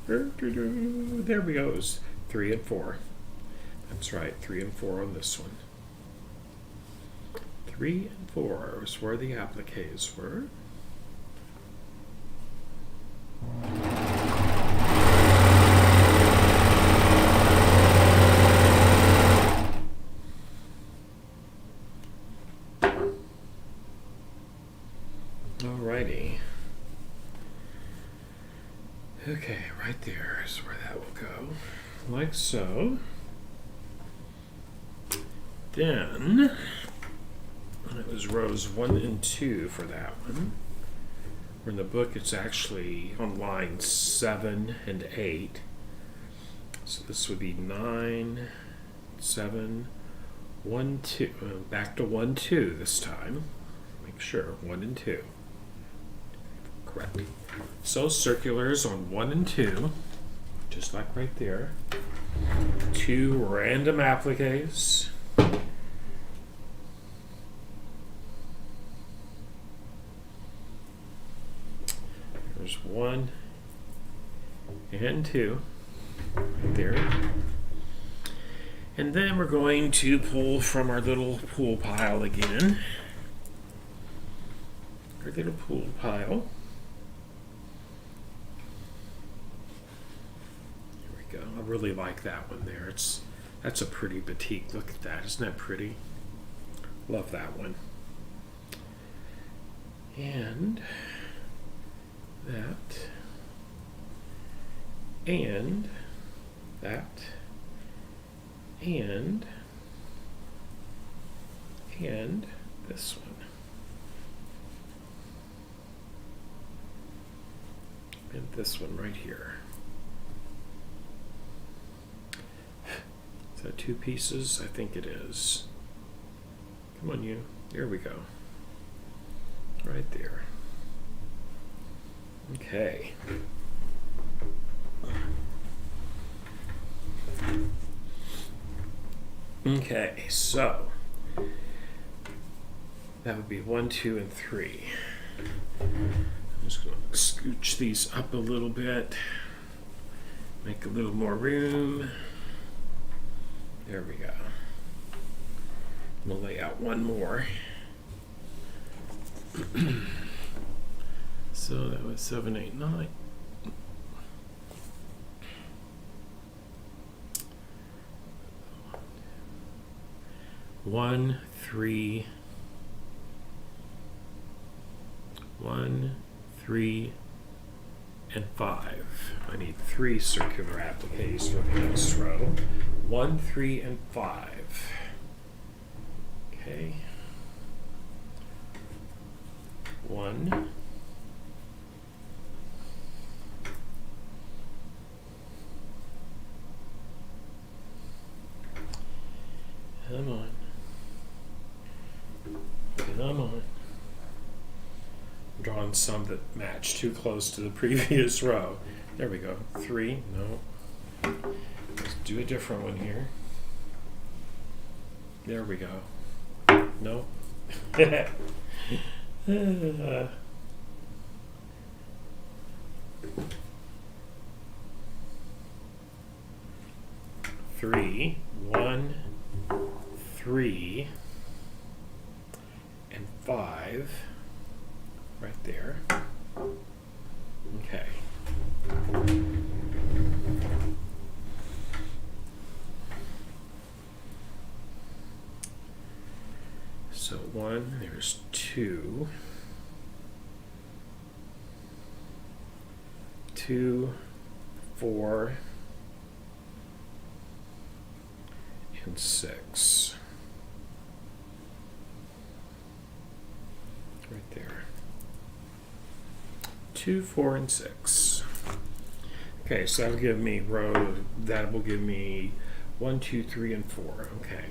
There we go. 3 and 4. That's right, 3 and 4 on this one. 3 and 4 is where the appliques were. Alrighty. Okay, right there is where that will go, like so. Then, it was rows 1 and 2 for that one. In the book, it's actually on line 7 and 8. So this would be 9, 7, 1, 2. Back to 1, 2 this time. Make sure, 1 and 2. Correct. So circulars on 1 and 2, just like right there. 2 random appliques. There's 1 and 2 right there. And then we're going to pull from our little pool pile again. Our little pool pile. Here we go. I really like that one there. That's a pretty batik. Look at that. Isn't that pretty? Love that one. And that. And that. And this one. And this one right here. Is that 2 pieces? I think it is. Come on, you. There we go. Right there. Okay. Okay, so that would be 1, 2, and 3. I'm just going to scooch these up a little bit, make a little more room. There we go. I'm going to lay out one more. So that was 7, 8, 9. 1, 3, 1, 3, and 5. I need 3 circular appliques for the next row. 1, 3, and 5. Okay. 1. Come on. Come on. I'm drawing some that match too close to the previous row. There we go. 3. No. Let's do a different one here. There we go. No. 3. 1, 3, and 5 right there. Okay. So 1, there's 2, 2, 4, and 6. Right there. 2, 4, and 6. Okay, so that'll give me that will give me 1, 2, 3, and 4. Okay.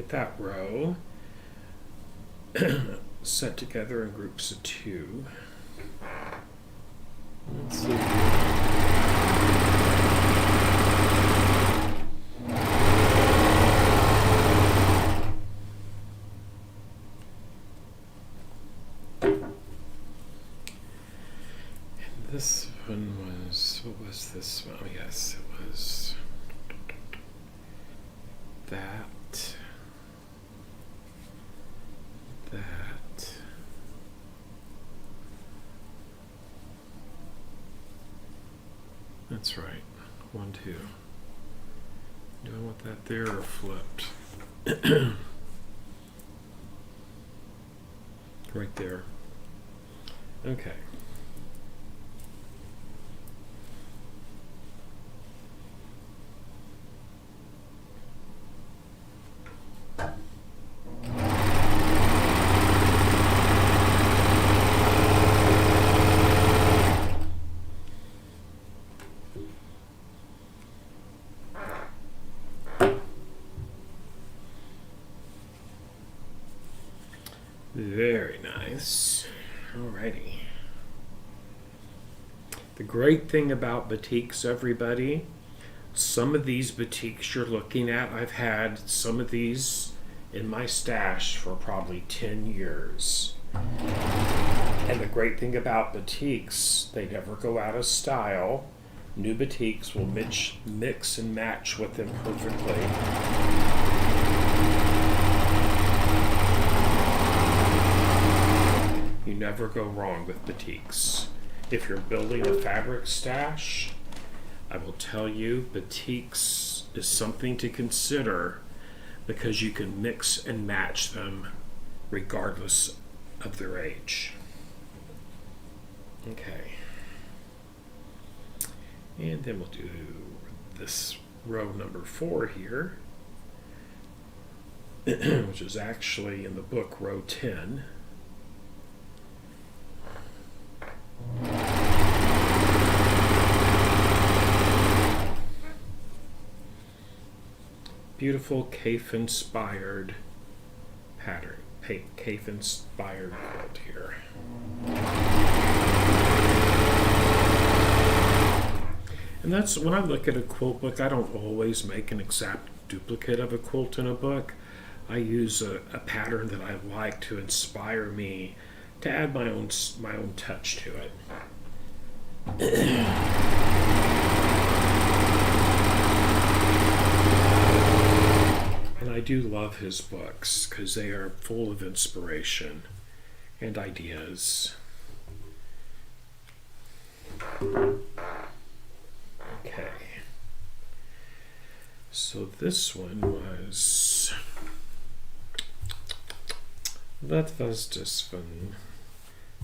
get that row set together in groups of 2. Let's see. This one was, what was this one? Oh, yes, it was that, that's right, 1, 2. Do I want that there or flipped? Right there. Okay. Very nice. Alrighty. The great thing about batiks, everybody, some of these batiks you're looking at, I've had some of these in my stash for probably 10 years. And the great thing about batiks, they never go out of style. New batiks will mix and match with them perfectly. You never go wrong with batiks. If you're building a fabric stash, I will tell you batiks is something to consider because you can mix and match them regardless of their age. Okay. And then we'll do this row number 4 here, which is actually in the book row 10. Beautiful Kaffe-inspired pattern, Kaffe-inspired quilt here. And that's when I look at a quilt book, I don't always make an exact duplicate of a quilt in a book. I use a pattern that I like to inspire me to add my own touch to it. And I do love his books because they are full of inspiration and ideas. Okay. So this one was, that was just fun.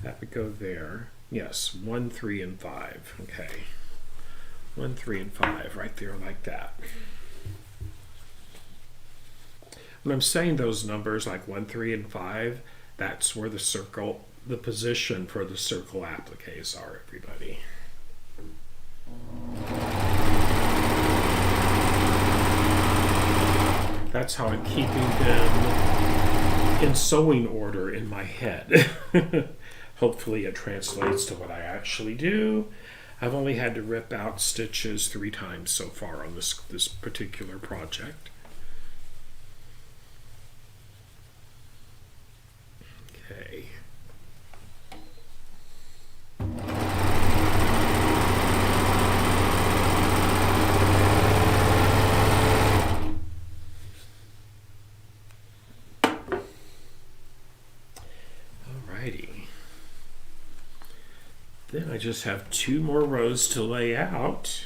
That would go there. Yes, 1, 3, and 5. Okay. 1, 3, and 5 right there like that. When I'm saying those numbers like 1, 3, and 5, that's where the position for the circle appliques are, everybody. That's how I'm keeping them in sewing order in my head. Hopefully it translates to what I actually do. I've only had to rip out stitches 3 times so far on this particular project. Okay. Alrighty. Then I just have 2 more rows to lay out.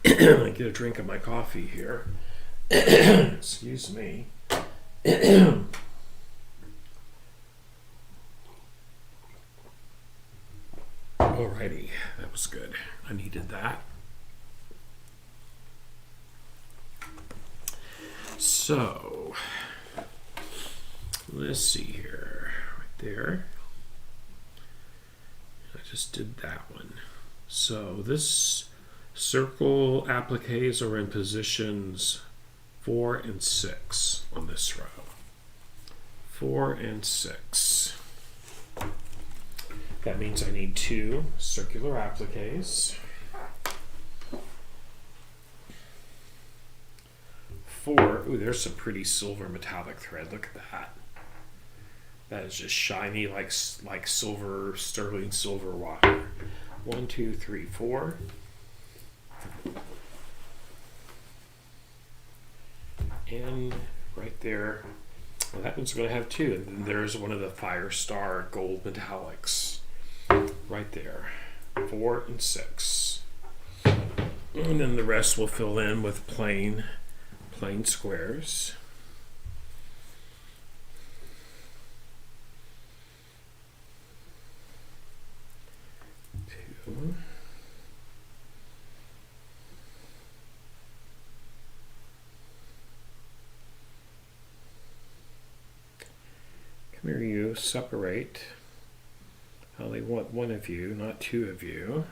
I get a drink of my coffee here. Excuse me. Alrighty, that was good. I needed that. So, let's see here. Right there. I just did that one. So this circle appliques are in positions 4 and 6 on this row. 4 and 6. That means I need 2 circular appliques. 4. Ooh, there's some pretty silver metallic thread. Look at that. That is just shiny like silver, sterling silver wire. 1, 2, 3, 4. And right there, well, that one's going to have 2. And then there's one of the Fire Star gold metallics right there. 4 and 6. And then the rest will fill in with plain squares. 2. Come here, you. Separate. I only want 1 of you, not 2 of you.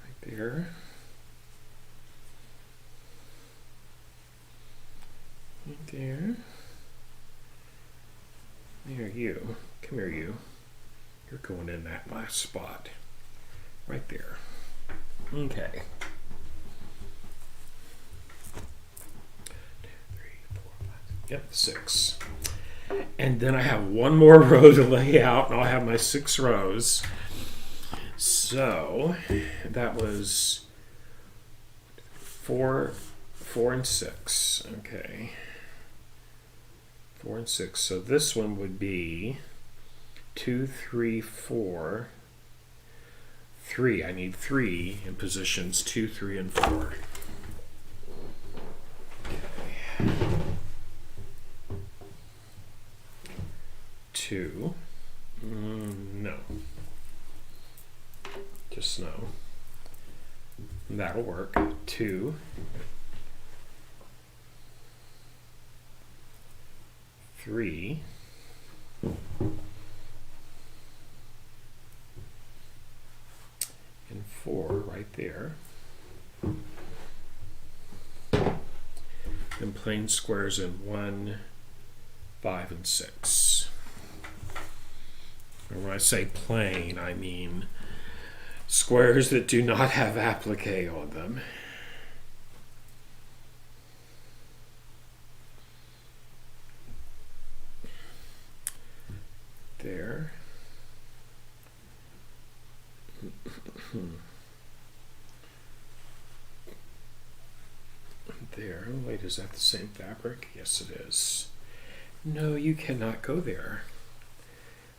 Right there. Right there. There, you. Come here, you. You're going in that last spot. Right there. Okay. 2, 3, 4, 5. Yep, 6. And then I have 1 more row to lay out, and I'll have my 6 rows. So that was 4 and 6. Okay. 4 and 6. So this one would be 2, 3, 4. 3. I need 3 in positions 2, 3, and 4. Okay. 2. No. Just no. That'll work. 2. 3. And 4 right there. And plain squares in 1, 5, and 6. And when I say plain, I mean squares that do not have applique on them. There. There. Wait, is that the same fabric? Yes, it is. No, you cannot go there.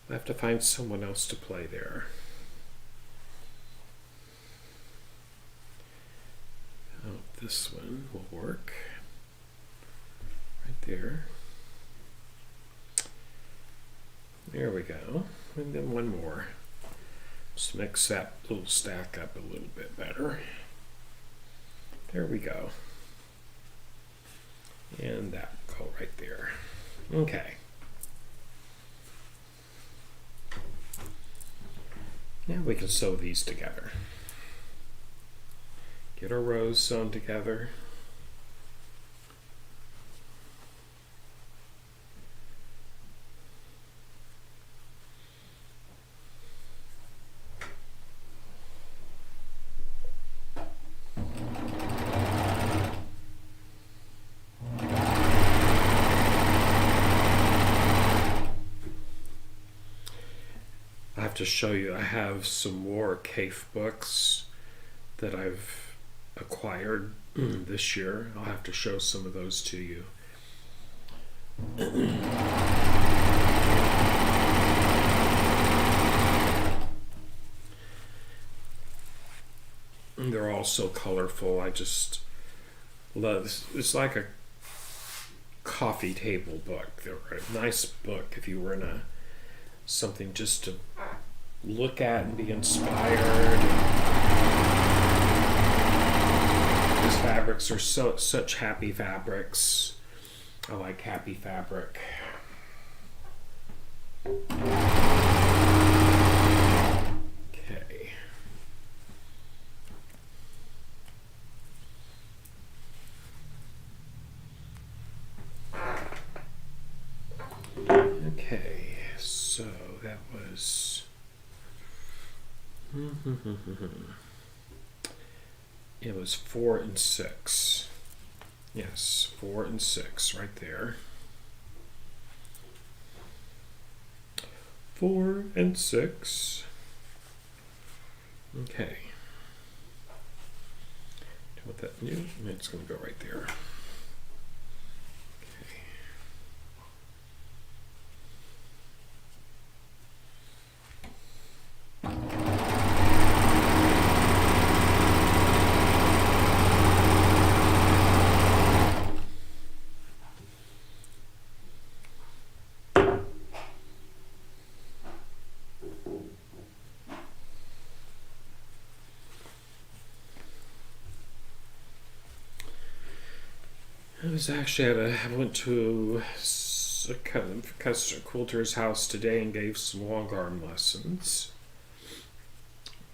I have to find someone else to play there. Oh, this one will work. Right there. There we go. And then 1 more. Just mix that little stack up a little bit better. There we go. And that will go right there. Okay. Now we can sew these together. Get our rows sewn together. To show you, I have some more Kaffe books that I've acquired this year. I'll have to show some of those to you. They're all so colorful. I just love this. It's like a coffee table book. They're a nice book if you were in something just to look at and be inspired. These fabrics are such happy fabrics. I like happy fabric. Okay. Okay, so that was it was 4 and 6. Yes, 4 and 6 right there. 4 and 6. Okay. With that new, it's going to go right there. Okay. I was actually I went to a quilter's house today and gave some long arm lessons.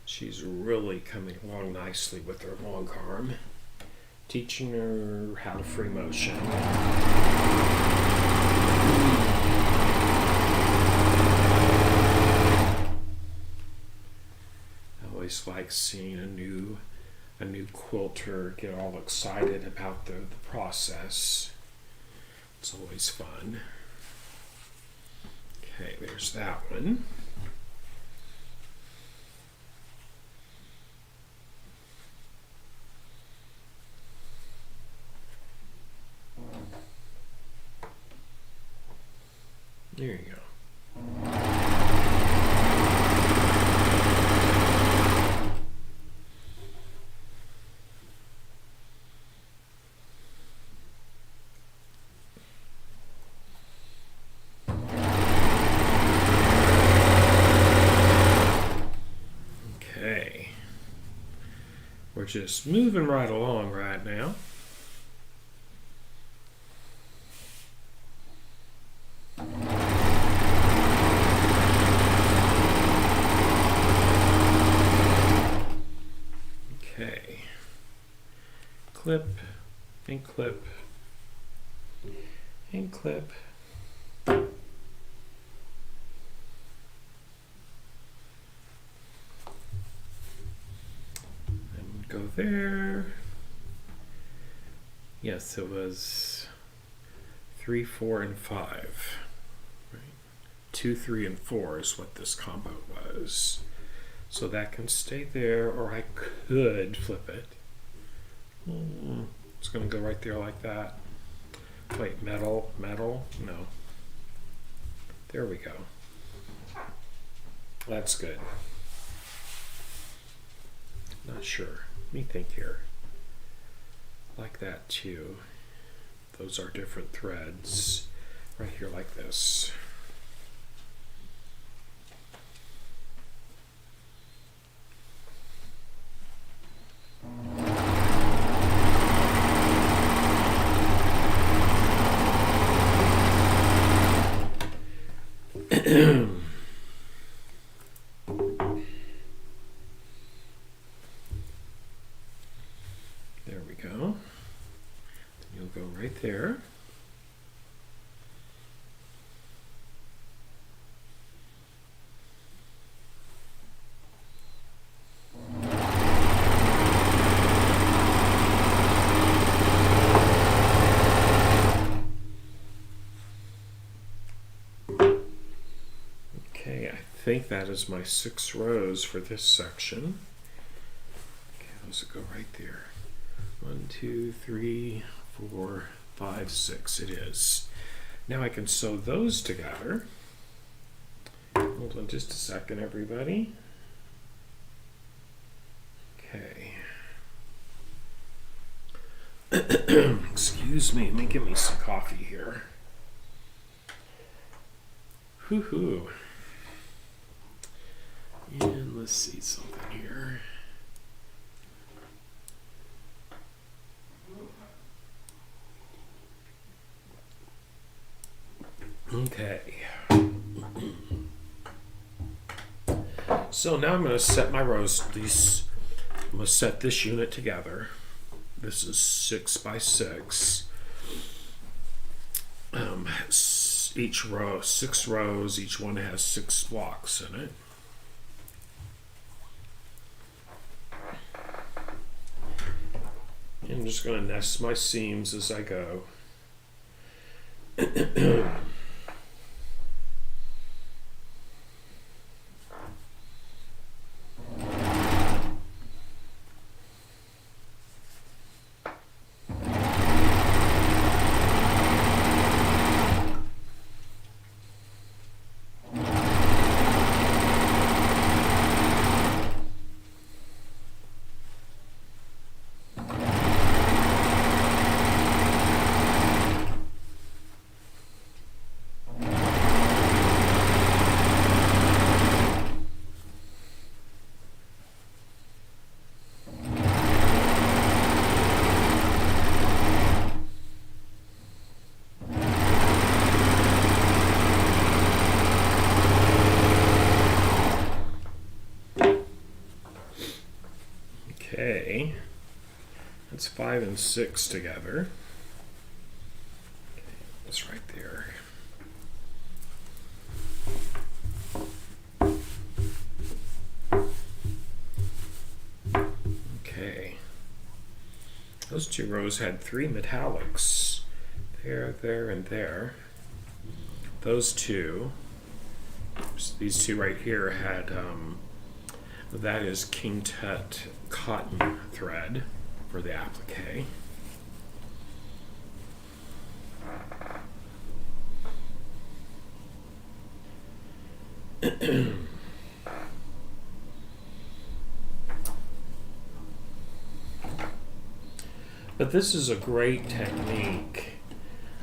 She's really coming along nicely with her long arm. Teaching her how to free motion. I always like seeing a new quilter get all excited about the process. It's always fun. Okay, there's that one. There you go. Okay. We're just moving right along right now. Clip and clip and clip. And go there. Yes, it was 3, 4, and 5. Right. 2, 3, and 4 is what this combo was. So that can stay there, or I could flip it. It's going to go right there like that. Wait, metal, no. There we go. That's good. Not sure. Let me think here. Like that too. Those are different threads. Right here like this. There we go. You'll go right there. Okay, I think that is my 6 rows for this section. Okay, those will go right there. 1, 2, 3, 4, 5, 6. It is. Now I can sew those together. Hold on just a second, everybody. Okay. Excuse me. Let me get me some coffee here. Hoo-hoo. And let's see something here. Okay. So now I'm going to set my rows. I'm going to set this unit together. This is 6 by 6. each row, 6 rows. Each one has 6 blocks in it. I'm just going to nest my seams as I go. Okay, that's 5 and 6 together. Okay, that's right there. Okay, those 2 rows had 3 metallics. There, there, and there. Those 2, these 2 right here had, that is King Tut cotton thread for the applique. But this is a great technique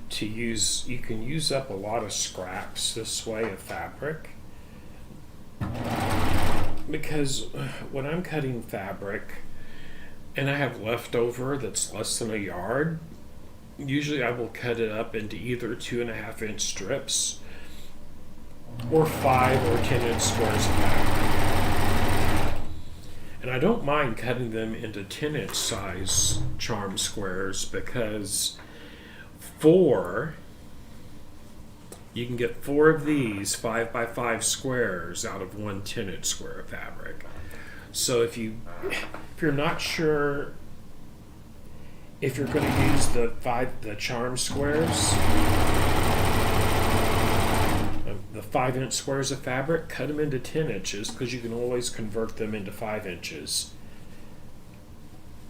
to use. You can use up a lot of scraps this way of fabric, because when I'm cutting fabric and I have leftover that's less than a yard, usually I will cut it up into either 2.5-inch strips or 5 or 10-inch squares of fabric. And I don't mind cutting them into 10-inch size charm squares, because 4, you can get 4 of these 5x5 squares out of one 10-inch square of fabric. So if you're not sure if you're going to use the charm squares, the 5-inch squares of fabric, cut them into 10 inches, because you can always convert them into 5 inches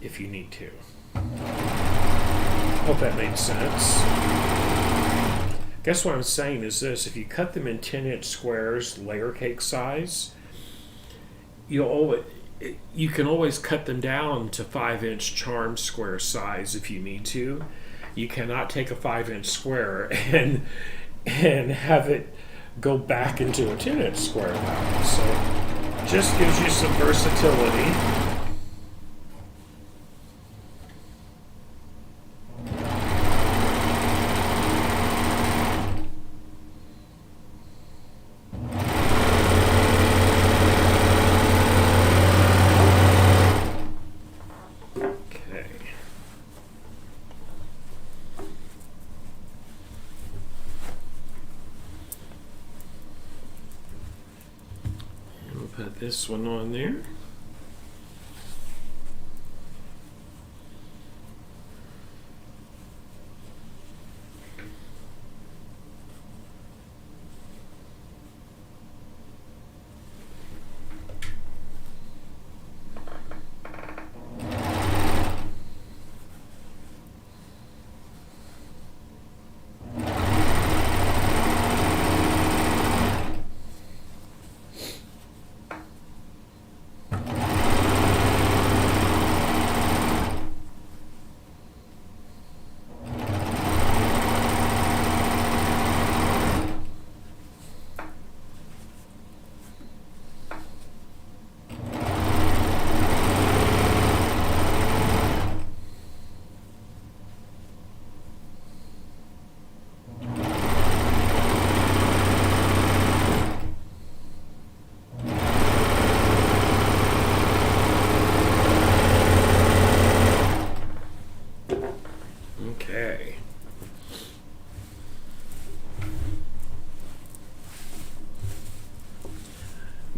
if you need to. Hope that made sense. Guess what I'm saying is this: if you cut them in 10-inch squares, layer cake size, you can always cut them down to 5-inch charm square size if you need to. You cannot take a 5-inch square and have it go back into a 10-inch square now. So just gives you some versatility. Put this one on there.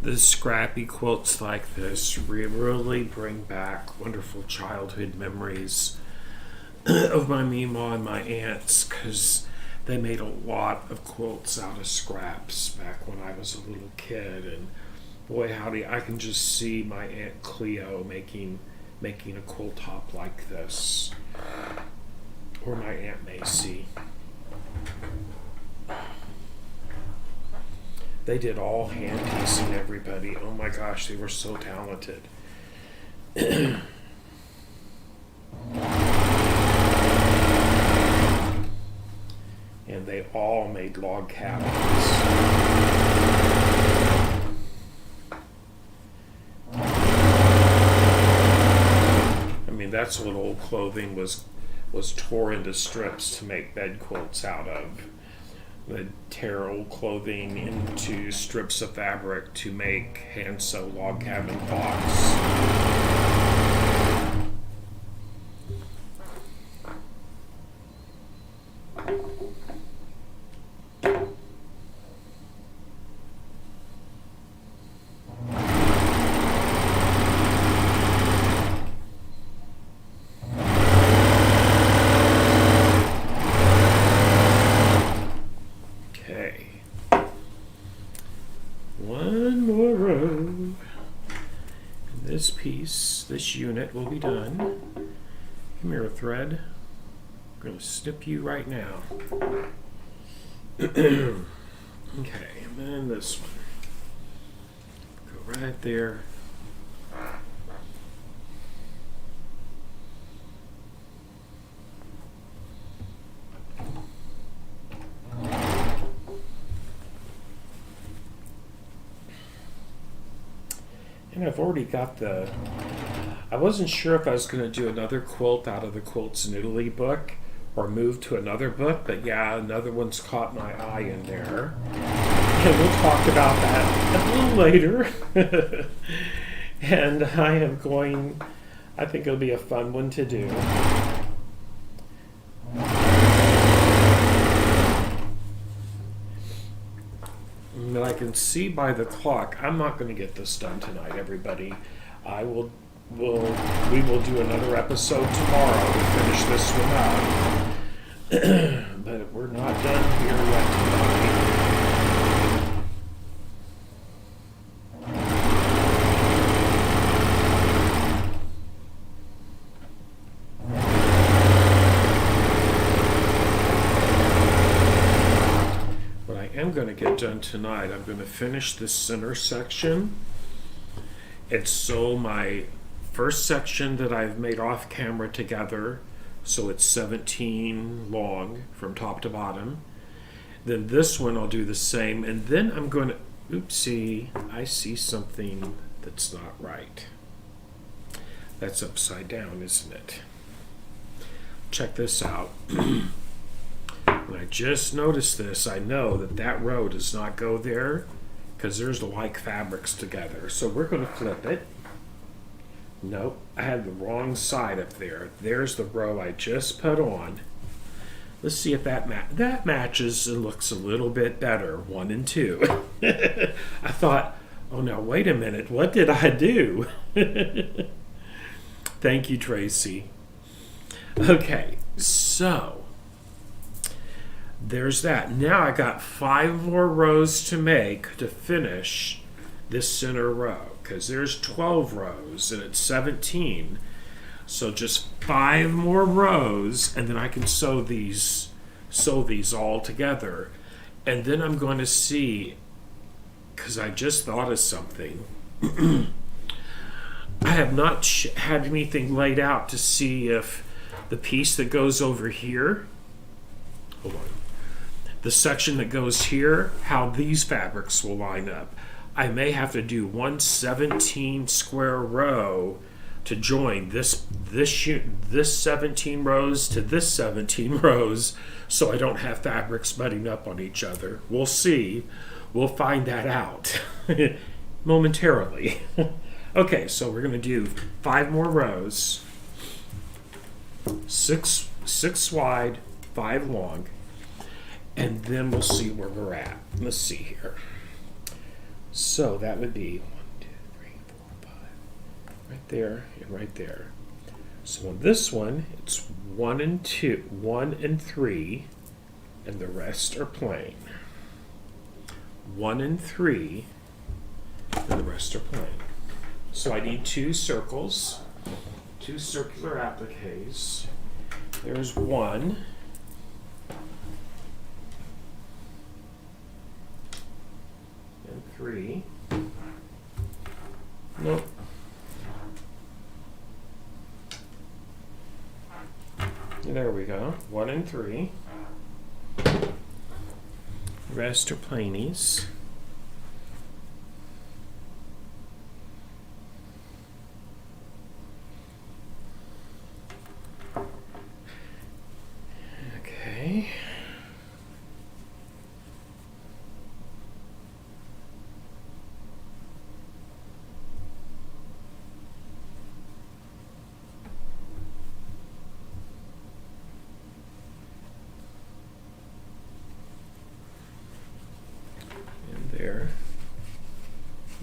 The scrappy quilts like this really bring back wonderful childhood memories of my Meemaw and my aunts, because they made a lot of quilts out of scraps back when I was a little kid. And boy howdy, I can just see my Aunt Cleo making a quilt top like this, or my Aunt Macy. They did all hand piecing, everybody. Oh my gosh, they were so talented. And they all made log cabins. I mean, that's what old clothing was tore into strips to make bed quilts out of. They'd tear old clothing into strips of fabric to make hand sew log cabin blocks. This unit will be done. Come here, thread. I'm going to snip you right now. Okay, and then this one. Go right there. And I've already got I wasn't sure if I was going to do another quilt out of the Quilts in Italy book or move to another book, but yeah, another one's caught my eye in there. And we'll talk about that a little later. And I think it'll be a fun one to do. But I can see by the clock, I'm not going to get this done tonight, everybody. We will do another episode tomorrow to finish this one up. But we're not done here yet tonight. What I am going to get done tonight, I'm going to finish this center section and sew my first section that I've made off camera together, so it's 17 long from top to bottom. Then this one I'll do the same, and then I'm going to, oopsie, I see something that's not right. That's upside down, isn't it? Check this out. When I just noticed this, I know that row does not go there because there's the like fabrics together. So we're going to flip it. Nope, I had the wrong side up there. There's the row I just put on. Let's see if that matches and looks a little bit better. 1 and 2. I thought, oh no, wait a minute. What did I do? Thank you, Tracy. Okay, so there's that. Now I got 5 more rows to make to finish this center row, because there's 12 rows and it's 17. So just 5 more rows, and then I can sew these all together. And then I'm going to see, because I just thought of something. I have not had anything laid out to see if the piece that goes over here, hold on, the section that goes here, how these fabrics will line up. I may have to do 117 square row to join this 17 rows to this 17 rows, so I don't have fabrics butting up on each other. We'll see. We'll find that out momentarily. Okay, so we're going to do 5 more rows, 6 wide, 5 long, and then we'll see where we're at. Let's see here. So that would be 1, 2, 3, 4, 5. Right there and right there. So on this one, it's 1 and 2, 1 and 3, and the rest are plain. 1 and 3, and the rest are plain. So I need 2 circles, 2 circular appliques. There's 1. And 3. Nope. There we go. 1 and 3. The rest are plainies. Okay.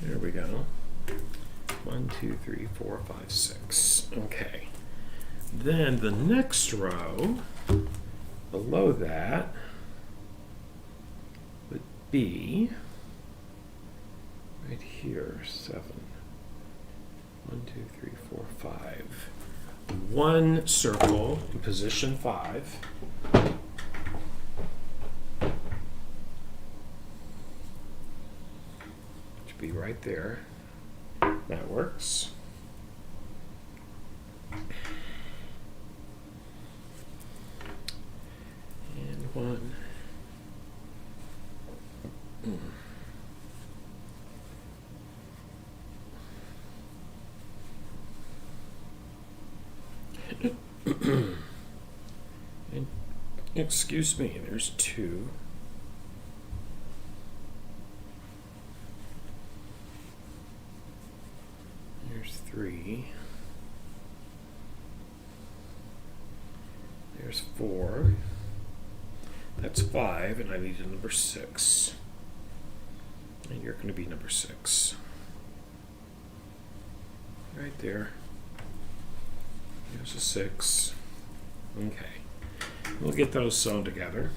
There we go. 1, 2, 3, 4, 5, 6. Okay. Then the next row below that would be right here, 7. 1, 2, 3, 4, 5. 1 circle in position 5. Be right there. That works. And 1. And, excuse me, there's 2. There's 3. There's 4. That's 5, and I need a number 6. And you're going to be number 6. Right there. There's a 6. Okay. We'll get those sewn together.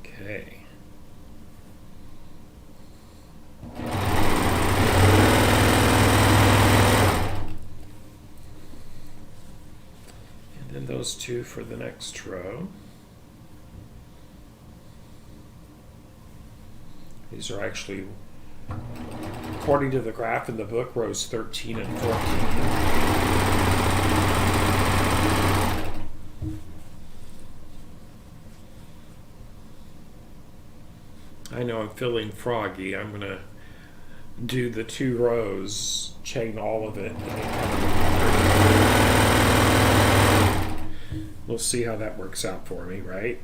Okay. And then those 2 for the next row. These are actually, according to the graph in the book, rows 13 and 14. I know I'm feeling froggy. I'm going to do the 2 rows, chain all of it. We'll see how that works out for me, right?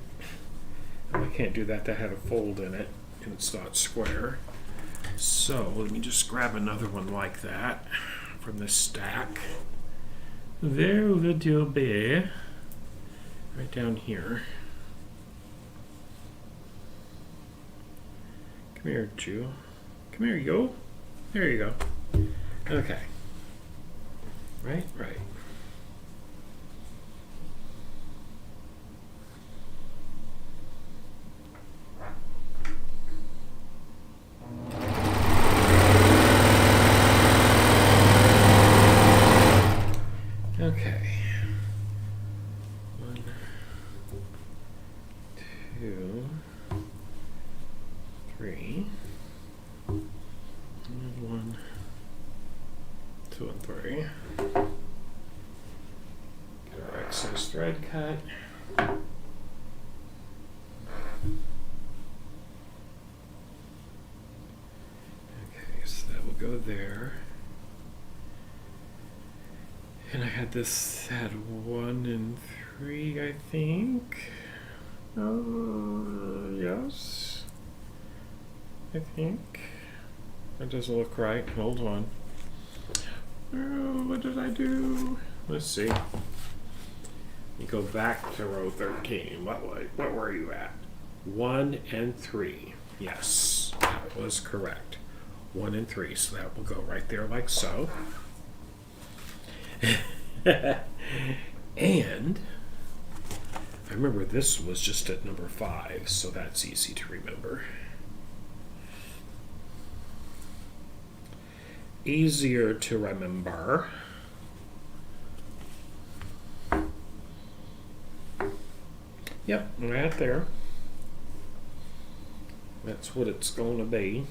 I can't do that. That had a fold in it, and it's not square. So let me just grab another one like that from this stack. There would you be. Right down here. Come here, Jew. Come here, yo. There you go. Okay. Right. Okay. 1, 2, 3. And 1, 2, and 3. Get our excess thread cut. there. And I had this at 1 and 3, I think. Yes. I think. That doesn't look right. Hold on. Oh, what did I do? Let's see. You go back to row 13. What were you at? 1 and 3. Yes, that was correct. 1 and 3. So that will go right there like so. And I remember this was just at number 5, so that's easy to remember. Easier to remember. Yep, right there. That's what it's going to be.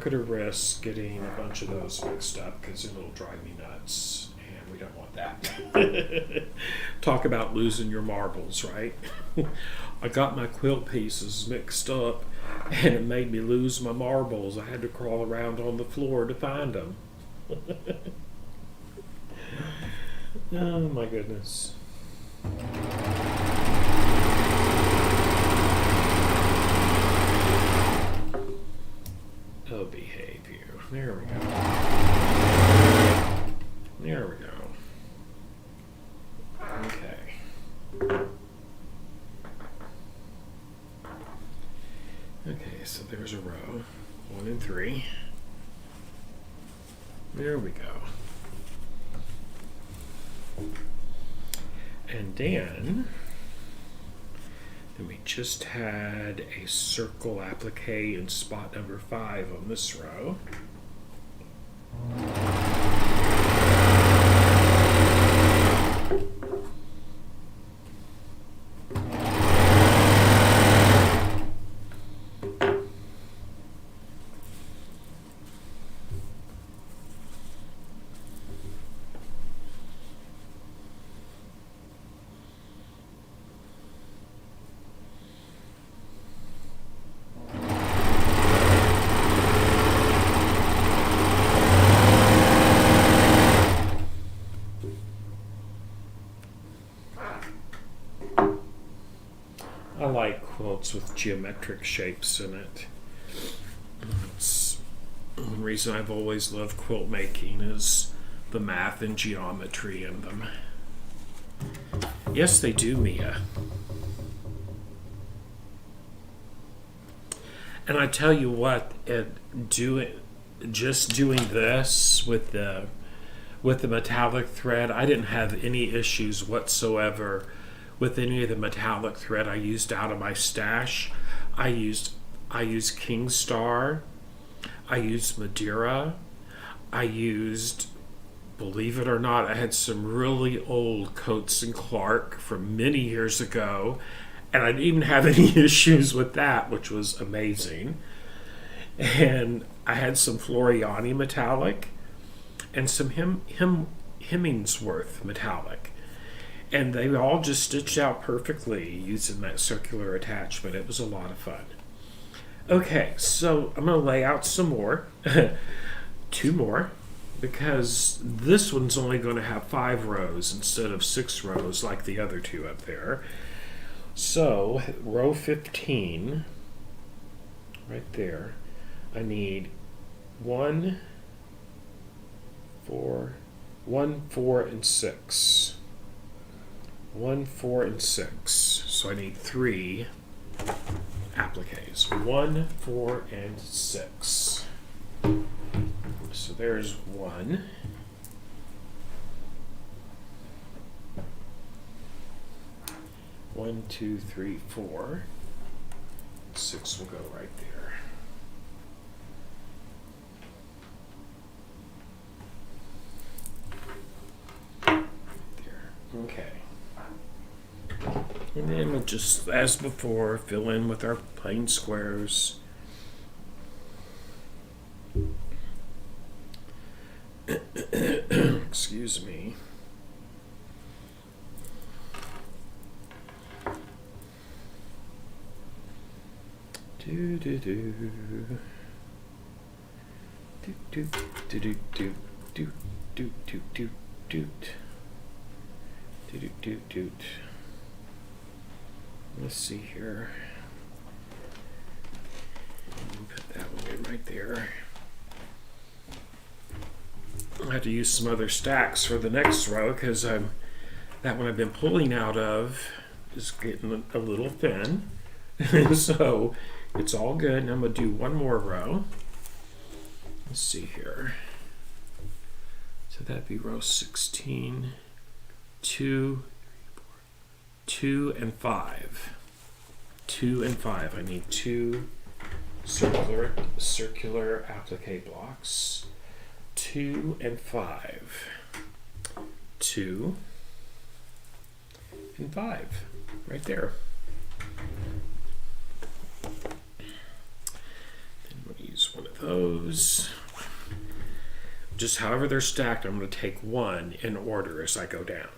Could have risked getting a bunch of those mixed up because it'll drive me nuts, and we don't want that. Talk about losing your marbles, right? I got my quilt pieces mixed up, and it made me lose my marbles. I had to crawl around on the floor to find them. Oh my goodness. Oh, behave you. There we go. There we go. Okay. Okay, so there's a row. 1 and 3. There we go. And then we just had a circle applique in spot number 5 on this row. I like quilts with geometric shapes in it. It's one reason I've always loved quilt making is the math and geometry in them. Yes, they do, Mia. And I tell you what, just doing this with the metallic thread, I didn't have any issues whatsoever with any of the metallic thread I used out of my stash. I used King Star, I used Madeira, I used, believe it or not, I had some really old Coates and Clark from many years ago, and I didn't even have any issues with that, which was amazing. And I had some Floriani metallic and some Hemingsworth metallic. And they all just stitched out perfectly using that circular attachment. It was a lot of fun. Okay, so I'm going to lay out some more. 2 more. Because this one's only going to have 5 rows instead of 6 rows like the other 2 up there. So, row 15, right there, I need 1, 4, and 6. 1, 4, and 6. So I need 3 appliques. 1, 4, and 6. So there's 1. 1, 2, 3, 4. 6 will go right there. There. Okay. And then we'll just, as before, fill in with our plain squares. Excuse me. Do do do. Do do do do do do do do do do do do do. Let's see here. Put that one in right there. I have to use some other stacks for the next row because that one I've been pulling out of is getting a little thin. So it's all good. And I'm going to do one more row. Let's see here. So that'd be row 16, 2, 2 and 5. 2 and 5. I need 2 circular applique blocks. 2 and 5. 2 and 5. Right there. Then we'll use one of those. Just however they're stacked, I'm going to take one in order as I go down.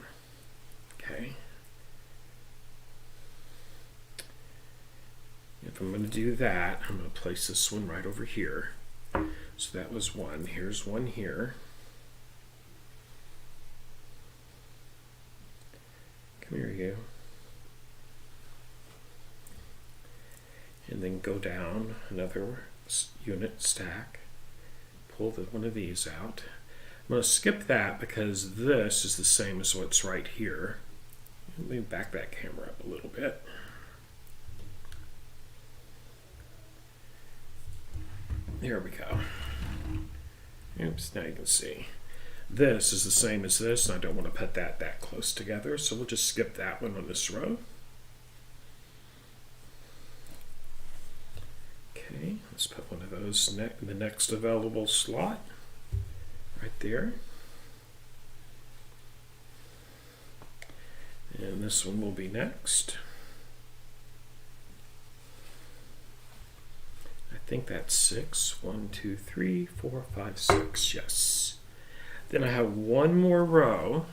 Okay. If I'm going to do that, I'm going to place this one right over here. So that was one. Here's one here. Come here, you. And then go down another unit stack. Pull one of these out. I'm going to skip that because this is the same as what's right here. Let me back that camera up a little bit. There we go. Oops, now you can see. This is the same as this, and I don't want to put that close together, so we'll just skip that one on this row. Okay, let's put one of those in the next available slot, right there. And this one will be next. I think that's 6. 1, 2, 3, 4, 5, 6. Yes. Then I have one more row.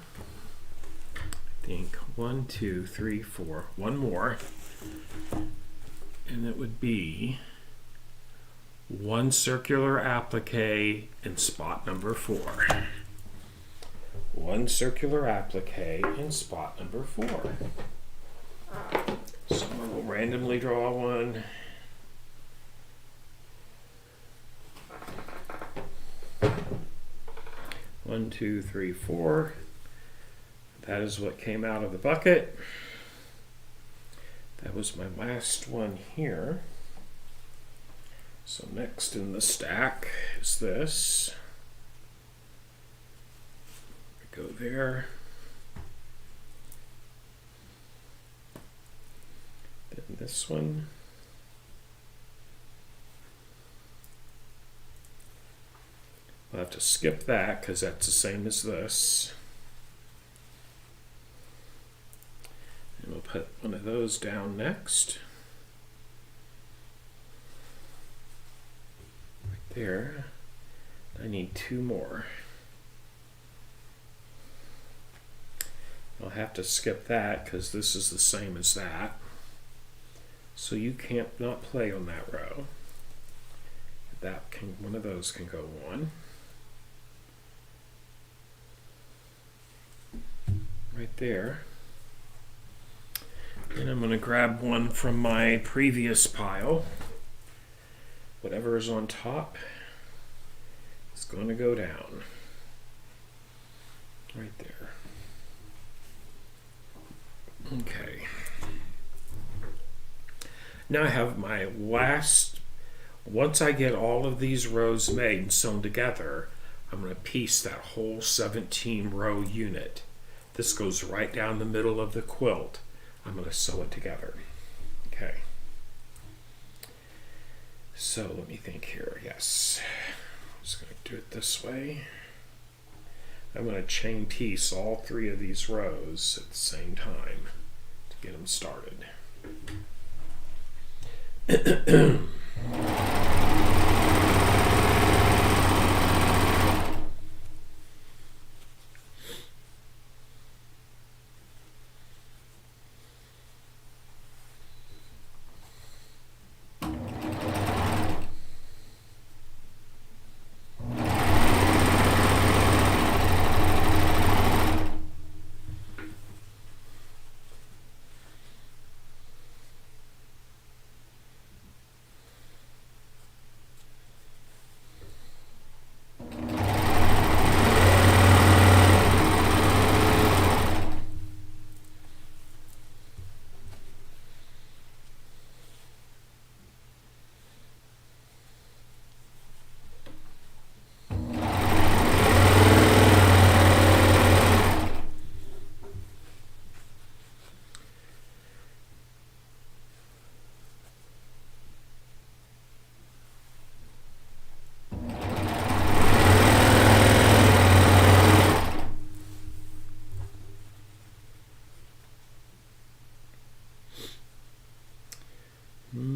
I think 1, 2, 3, 4. One more. And it would be 1 circular applique in spot number 4. 1 circular applique in spot number 4. So we'll randomly draw one. One, 2, 3, 4. That is what came out of the bucket. That was my last one here. So next in the stack is this. Go there. Then this one. I'll have to skip that because that's the same as this. And we'll put one of those down next. Right there. I need 2 more. I'll have to skip that because this is the same as that. So you can't not play on that row. One of those can go on. Right there. And I'm going to grab one from my previous pile. Whatever is on top is going to go down. Right there. Okay. Now I have my last, once I get all of these rows made and sewn together, I'm going to piece that whole 17 row unit. This goes right down the middle of the quilt. I'm going to sew it together. Okay. So let me think here. Yes. I'm just going to do it this way. I'm going to chain piece all 3 of these rows at the same time to get them started. There's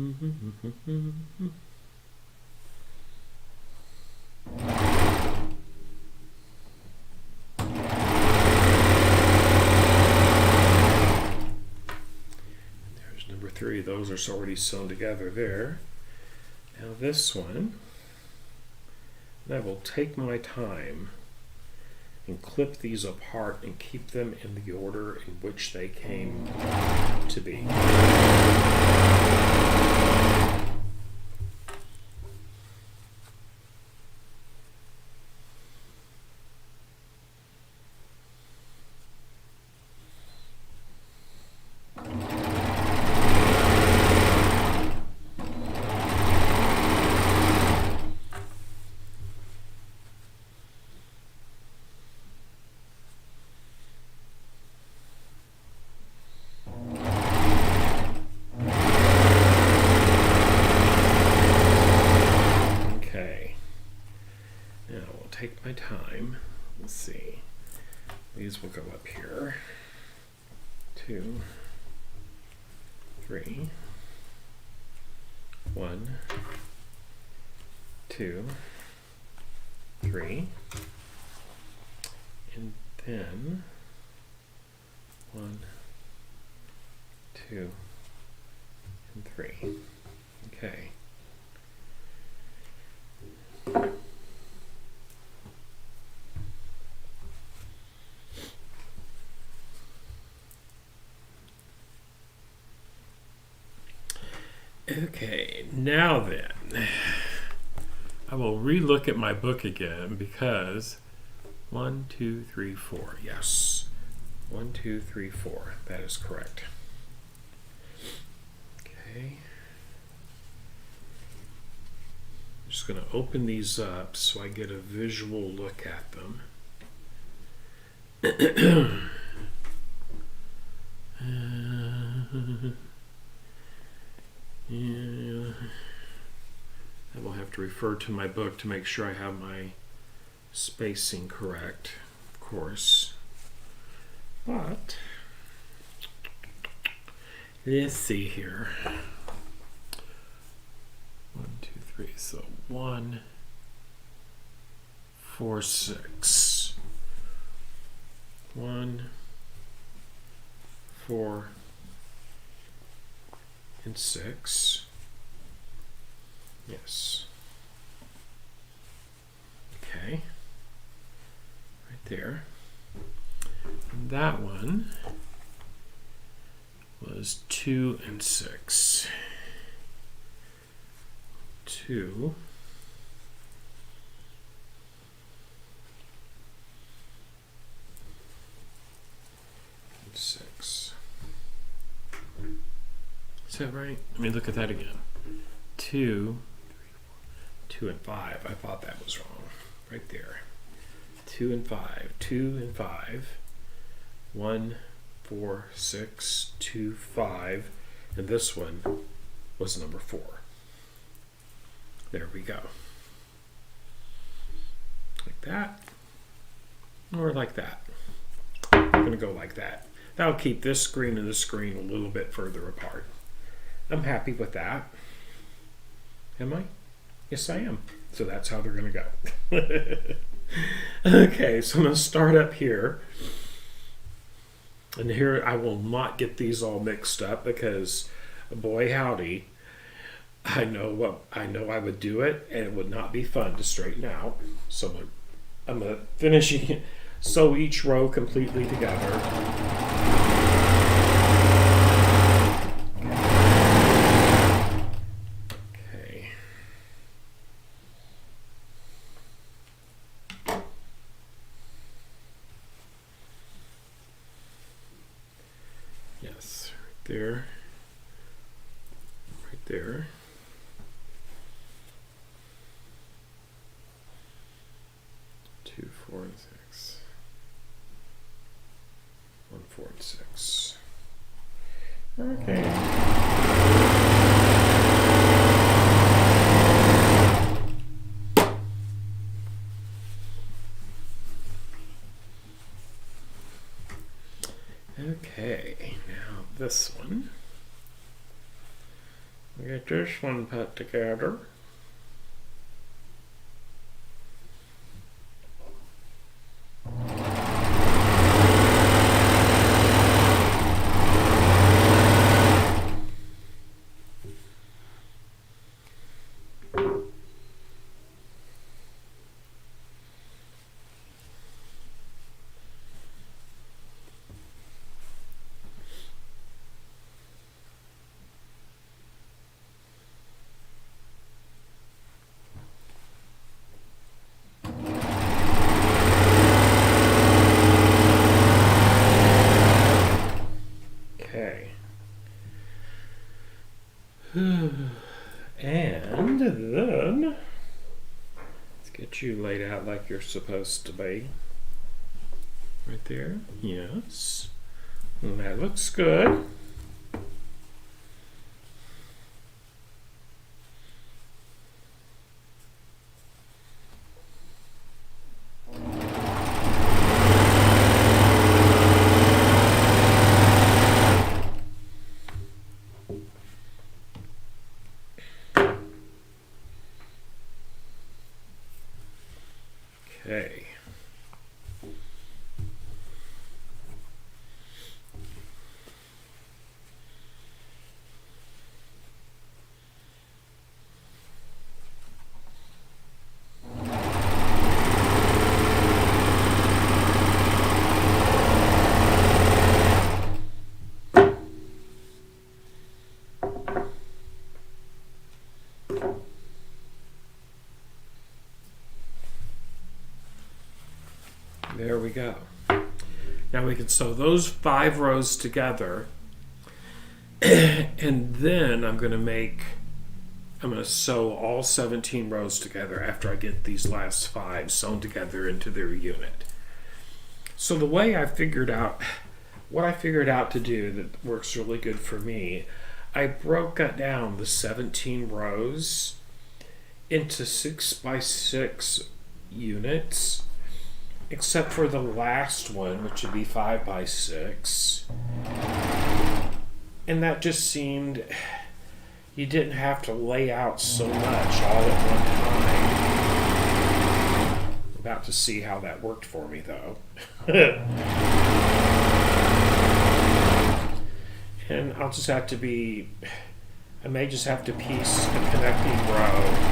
number 3. Those are already sewn together there. Now this one, I will take my time and clip these apart and keep them in the order in which they came to be. Take my time. Let's see. These will go up here. 2, 3. 1, 2, 3. And then 1, 2, and 3. Okay. Okay, now then, I will re-look at my book again because 1, 2, 3, 4. Yes, 1, 2, 3, 4. That is correct. Okay. I'm just going to open these up so I get a visual look at them. Yeah, I will have to refer to my book to make sure I have my spacing correct, of course. But let's see here. 1, 2, 3. So 1, 4, 6. 1, 4, and 6. Yes. Okay. Right there. And that one was 2 and 6. 2. And 6. Is that right? Let me look at that again. 2, 2 and 5. I thought that was wrong. Right there. 2 and 5. 2 and 5. 1, 4, 6, 2, 5. And this one was number 4. There we go. Like that. Or like that. I'm going to go like that. That'll keep this screen and this screen a little bit further apart. I'm happy with that. Am I? Yes, I am. So that's how they're going to go. Okay, so I'm going to start up here. And here I will not get these all mixed up because, boy howdy, I know I would do it, and it would not be fun to straighten out. So I'm going to finish sew each row completely together. Okay. Yes, right there. Right there. 2, 4, and 6. 1, 4, and 6. Okay. Okay, now this one. We get this one put together. And then let's get you laid out like you're supposed to be. Right there. Yes. And that looks good. Okay. There we go. Now we can sew those 5 rows together, and then I'm going to sew all 17 rows together after I get these last 5 sewn together into their unit. So the way what I figured out to do that works really good for me, I broke down the 17 rows into 6x6 units, except for the last one, which would be 5x6. And that just seemed, you didn't have to lay out so much all at one time. About to see how that worked for me, though. And I may just have to piece a connecting row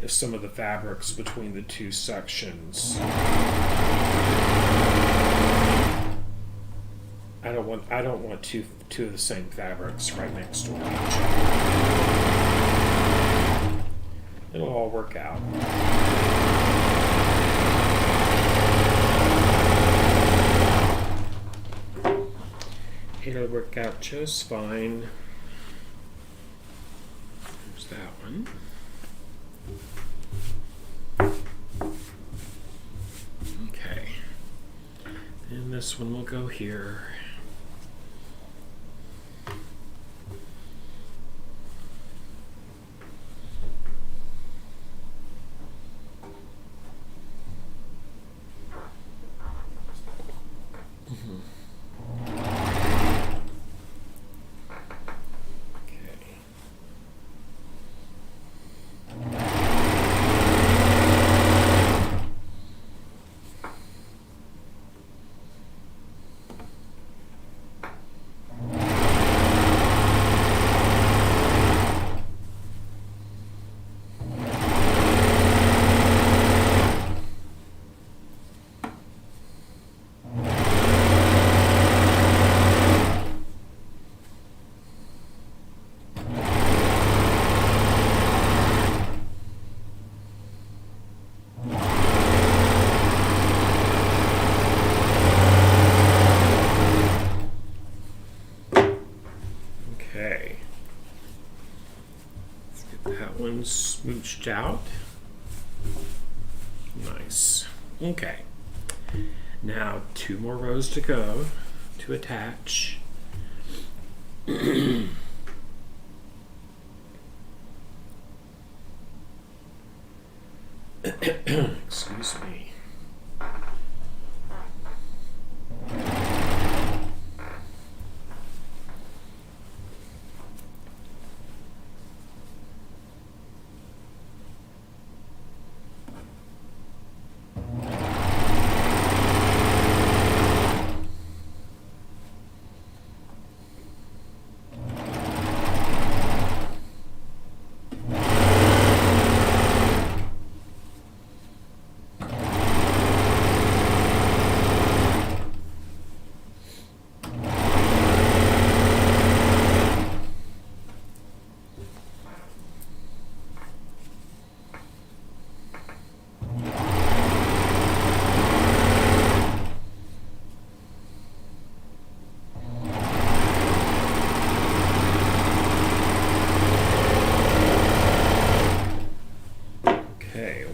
of some of the fabrics between the 2 sections. I don't want two of the same fabrics right next to each other. It'll all work out. It'll work out just fine. There's that one. Okay. And this one will go here. smooched out. Nice. Okay. Now 2 more rows to go to attach. Excuse me.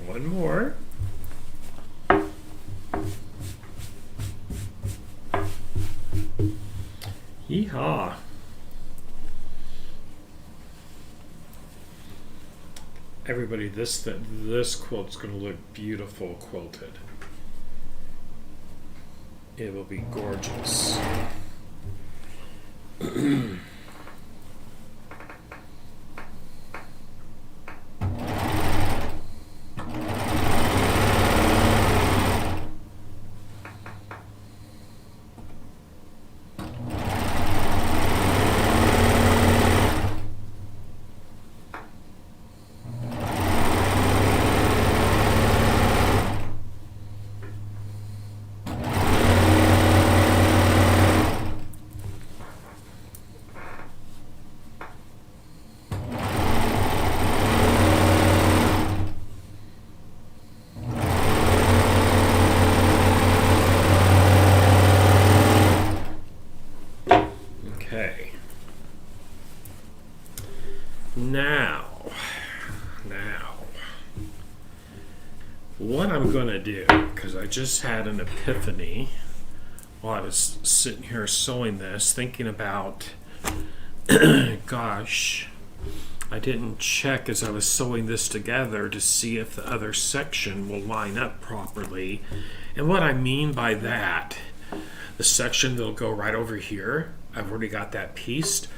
One more. Yeehaw. Everybody, this quilt's going to look beautiful quilted. It will be gorgeous. Now, what I'm going to do, because I just had an epiphany while I was sitting here sewing this, thinking about, gosh, I didn't check as I was sewing this together to see if the other section will line up properly. And what I mean by that, the section that'll go right over here, I've already got that pieced.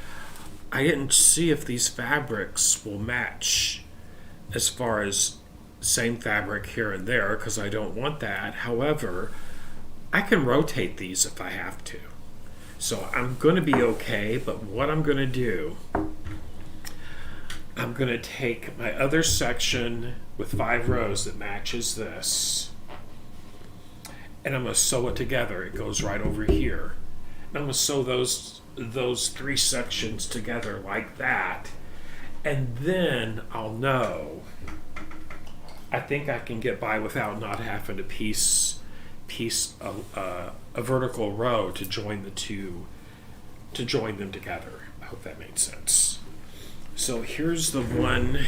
I didn't see if these fabrics will match as far as same fabric here and there, because I don't want that. However, I can rotate these if I have to. So I'm going to be okay, but what I'm going to do, I'm going to take my other section with 5 rows that matches this, and I'm going to sew it together. It goes right over here. And I'm going to sew those 3 sections together like that, and then I'll know. I think I can get by without not having to piece a vertical row to join the two, to join them together. I hope that made sense. So here's the one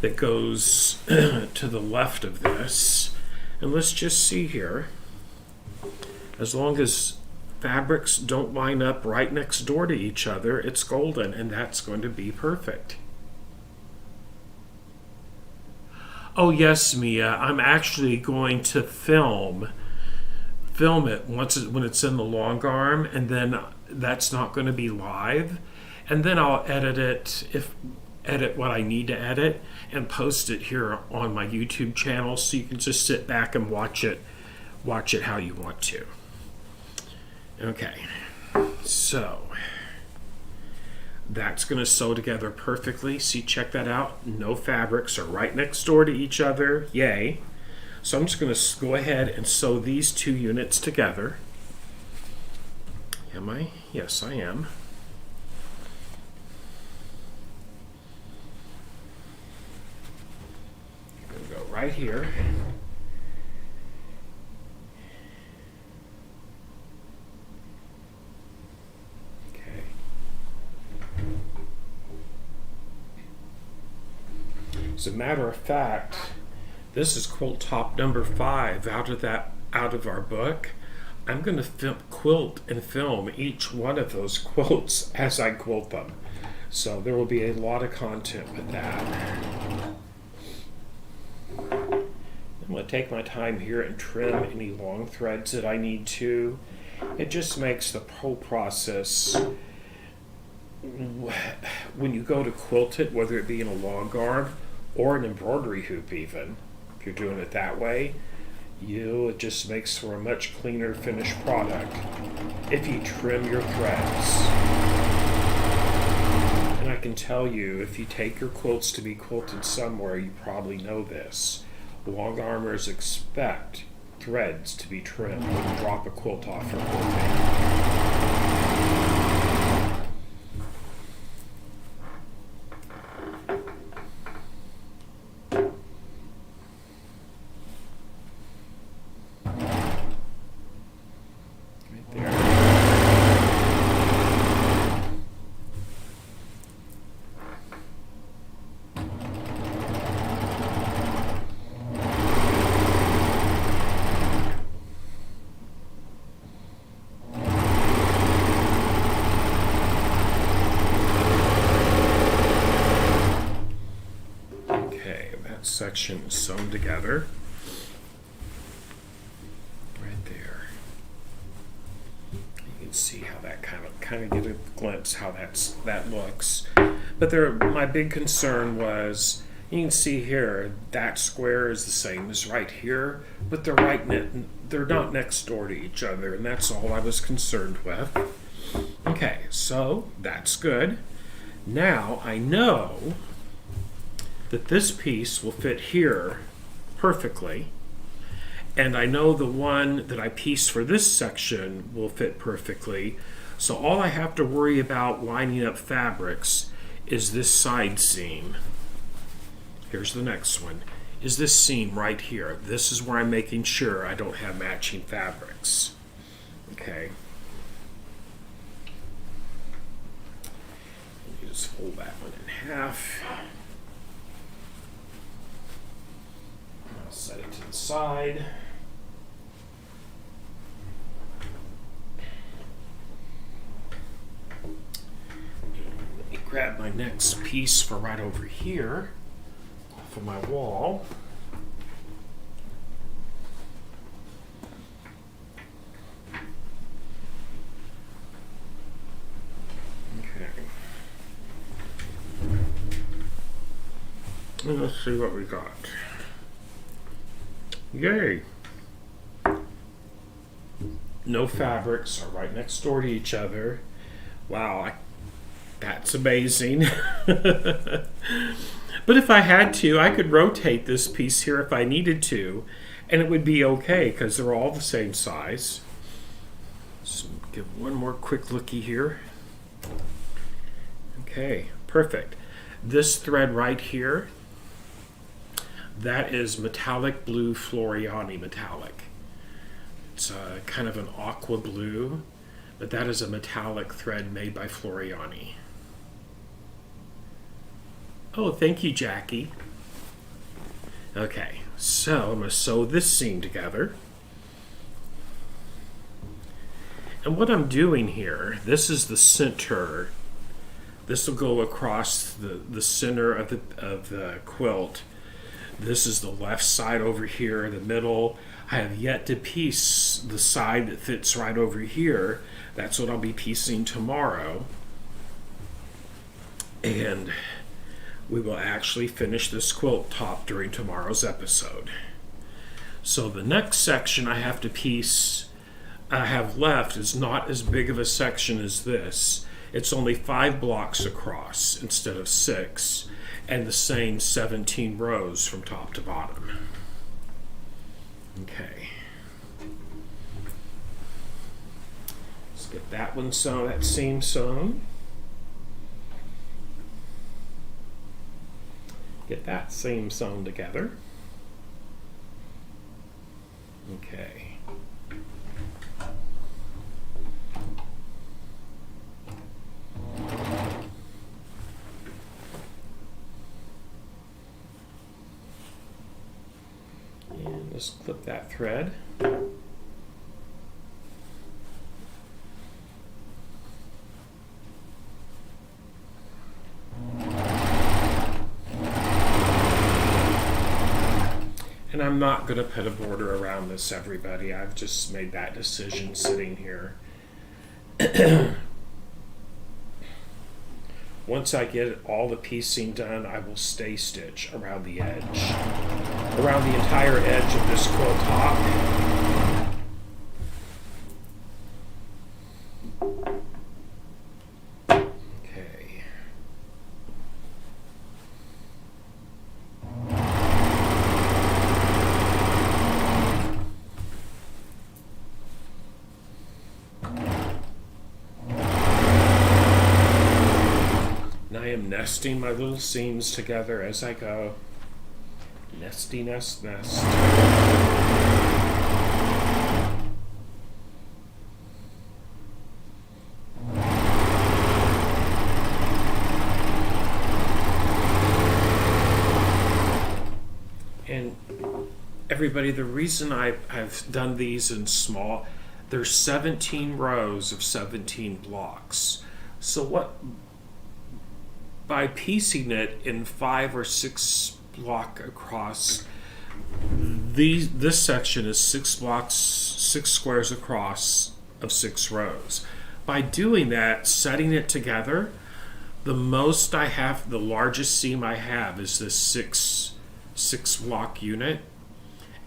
that goes to the left of this, and let's just see here. As long as fabrics don't line up right next door to each other, it's golden, and that's going to be perfect. Oh yes, Mia, I'm actually going to film it when it's in the long arm, and then that's not going to be live, and then I'll edit what I need to edit and post it here on my YouTube channel, so you can just sit back and watch it how you want to. Okay, so that's going to sew together perfectly. See, check that out. No fabrics are right next door to each other. Yay. So I'm just going to go ahead and sew these 2 units together. Am I? Yes, I am. I'm going to go right here. As a matter of fact, this is quilt top number 5 out of our book. I'm going to quilt and film each one of those quilts as I quilt them. So there will be a lot of content with that. I'm going to take my time here and trim any long threads that I need to. It just makes the whole process, when you go to quilt it, whether it be in a long arm or an embroidery hoop even, if you're doing it that way, it just makes for a much cleaner finished product if you trim your threads. And I can tell you, if you take your quilts to be quilted somewhere, you probably know this. Long armers expect threads to be trimmed when you drop a quilt off for quilting. Section sewn together right there. You can see how that kind of get a glimpse how that looks. But my big concern was, you can see here that square is the same as right here, but they're not next door to each other, and that's all I was concerned with. Okay, so that's good. Now I know that this piece will fit here perfectly, and I know the one that I pieced for this section will fit perfectly, so all I have to worry about lining up fabrics is this side seam. Here's the next one, is this seam right here. This is where I'm making sure I don't have matching fabrics. Okay. Let me just fold that one in half. Set it to the side. Let me grab my next piece for right over here off of my wall. Okay. And let's see what we got. Yay! No fabrics are right next door to each other. Wow, that's amazing. But if I had to, I could rotate this piece here if I needed to, and it would be okay because they're all the same size. So give one more quick looky here. Okay, perfect. This thread right here, that is metallic blue Floriani metallic. It's kind of an aqua blue, but that is a metallic thread made by Floriani. Oh, thank you, Jackie. Okay, so I'm going to sew this seam together. And what I'm doing here, this is the center. This will go across the center of the quilt. This is the left side over here, the middle. I have yet to piece the side that fits right over here. That's what I'll be piecing tomorrow. And we will actually finish this quilt top during tomorrow's episode. So the next section I have to piece, I have left, is not as big of a section as this. It's only 5 blocks across instead of 6. And the same 17 rows from top to bottom. Okay. Let's get that one sewn, that seam sewn. Get that seam sewn together. Okay. Just clip that thread. And I'm not going to put a border around this, everybody. I've just made that decision sitting here. Once I get all the piecing done, I will stay stitch around the edge, around the entire edge of this quilt top. Okay. I am nesting my little seams together as I go. Nesty nest nest. And everybody, the reason I've done these in small, there's 17 rows of 17 blocks. So what, by piecing it in 5 or 6 block across, this section is 6 blocks, 6 squares across of 6 rows. By doing that, setting it together, the most I have, the largest seam I have is this 6 block unit.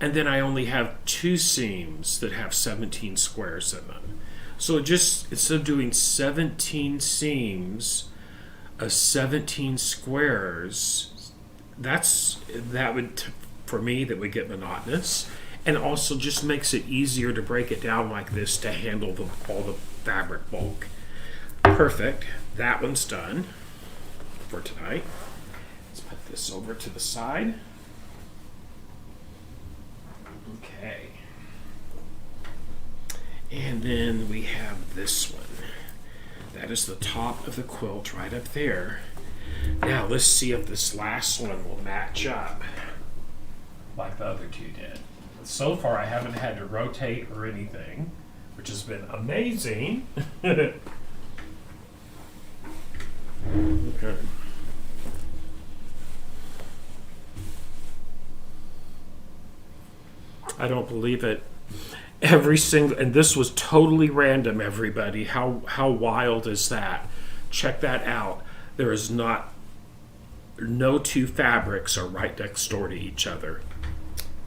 And then I only have 2 seams that have 17 squares in them. So instead of doing 17 seams of 17 squares, that would for me that would get monotonous, and also just makes it easier to break it down like this to handle all the fabric bulk. Perfect. That one's done for tonight. Let's put this over to the side. Okay. And then we have this one. That is the top of the quilt right up there. Now let's see if this last one will match up like the other two did. So far I haven't had to rotate or anything, which has been amazing. Okay. I don't believe it. Every single, and this was totally random, everybody. How wild is that? Check that out. There is no 2 fabrics are right next door to each other.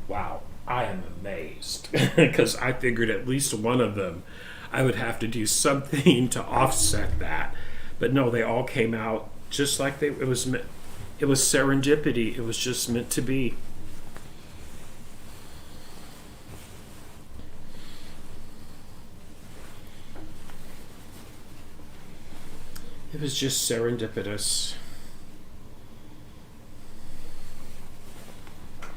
Wow, I am amazed because I figured at least one of them I would have to do something to offset that, but no, they all came out just like it was serendipity. It was just meant to be. It was just serendipitous.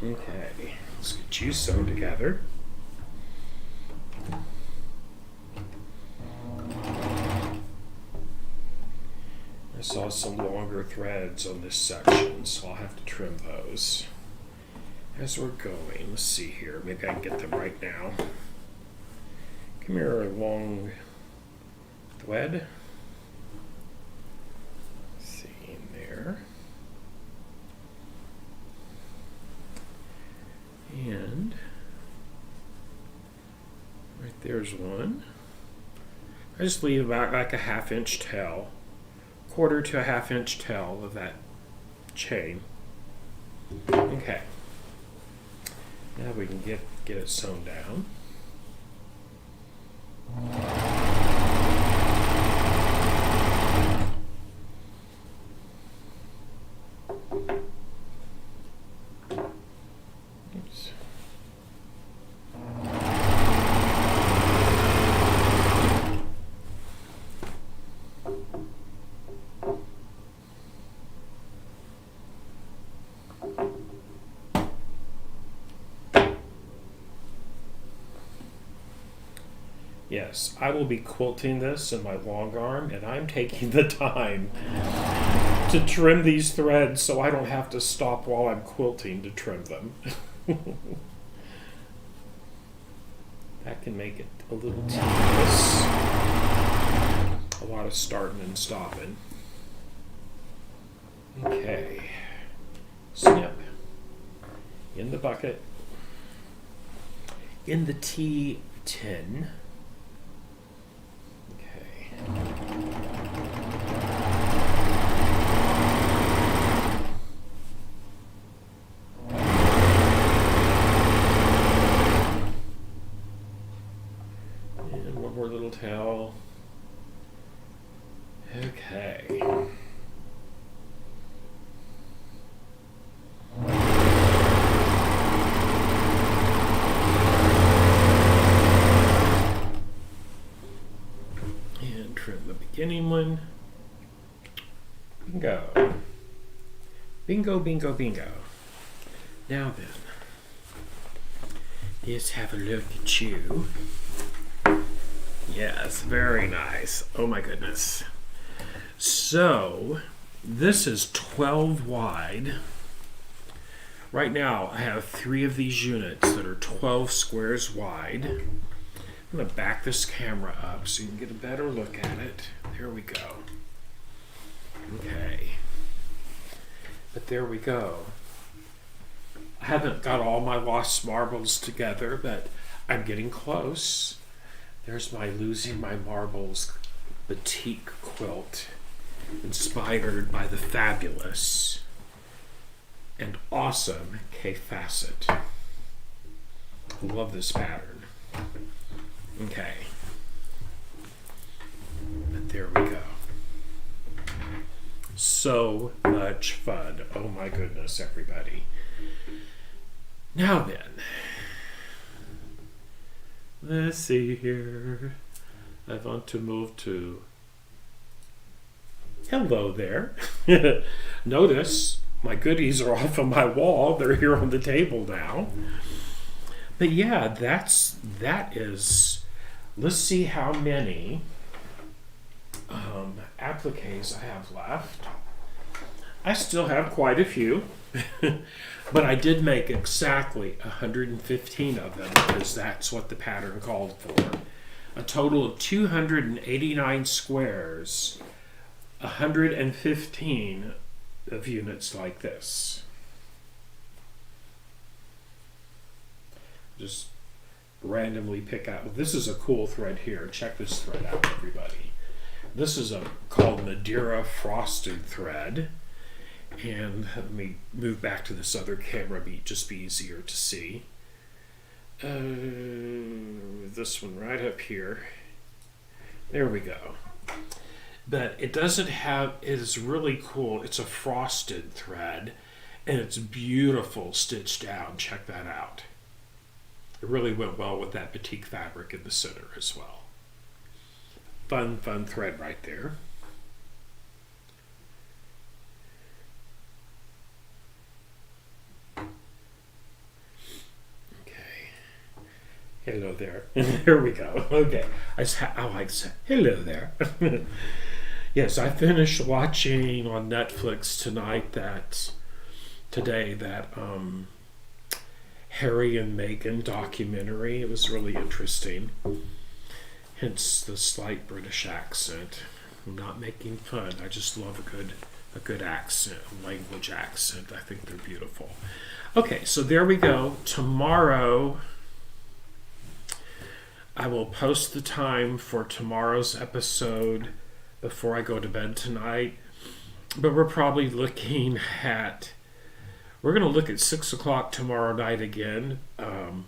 Okay, let's get you sewn together. I saw some longer threads on this section, so I'll have to trim those as we're going. Let's see here. Maybe I can get them right now. Come here, a long thread. And right there's one. I just leave about like a 1/2 inch tail, 1/4 to a 1/2 inch tail of that chain. Okay. Now we can get it sewn down. Yes, I will be quilting this in my long arm, and I'm taking the time to trim these threads so I don't have to stop while I'm quilting to trim them. That can make it a little tedious. A lot of starting and stopping. Okay. Snip. In the bucket. In the tea tin. And one more little towel. Okay. And trim the beginning one. Bingo. Bingo, bingo, bingo. Now then, let's have a look at you. Yes, very nice. Oh my goodness. So, this is 12 wide. Right now, I have 3 of these units that are 12 squares wide. I'm going to back this camera up so you can get a better look at it. There we go. Okay. But there we go. I haven't got all my lost marbles together, but I'm getting close. There's my Losing My Marbles batik quilt, inspired by the fabulous and awesome Kaffe Fassett. I love this pattern. Okay. But there we go. So much fun. Oh my goodness, everybody. Now then, let's see here. I want to move to hello there. Notice my goodies are off of my wall. They're here on the table now. But yeah, that is, let's see how many appliques I have left. I still have quite a few, but I did make exactly 115 of them because that's what the pattern called for. A total of 289 squares, 115 of units like this. Just randomly pick out. This is a cool thread here. Check this thread out, everybody. This is called Madeira frosted thread. And let me move back to this other camera, just be easier to see. This one right up here. There we go. But it doesn't have, it is really cool. It's a frosted thread and it's beautiful stitched down. Check that out. It really went well with that batik fabric in the center as well. Fun, fun thread right there. Hello there. There we go. Okay. I like to say hello there. Yes, I finished watching on Netflix today that Harry and Meghan documentary. It was really interesting. Hence the slight British accent. I'm not making fun. I just love a good accent, language accent. I think they're beautiful. Okay, so there we go. Tomorrow I will post the time for tomorrow's episode before I go to bed tonight. But we're probably looking at, we're going to look at 6 o'clock tomorrow night again. It'll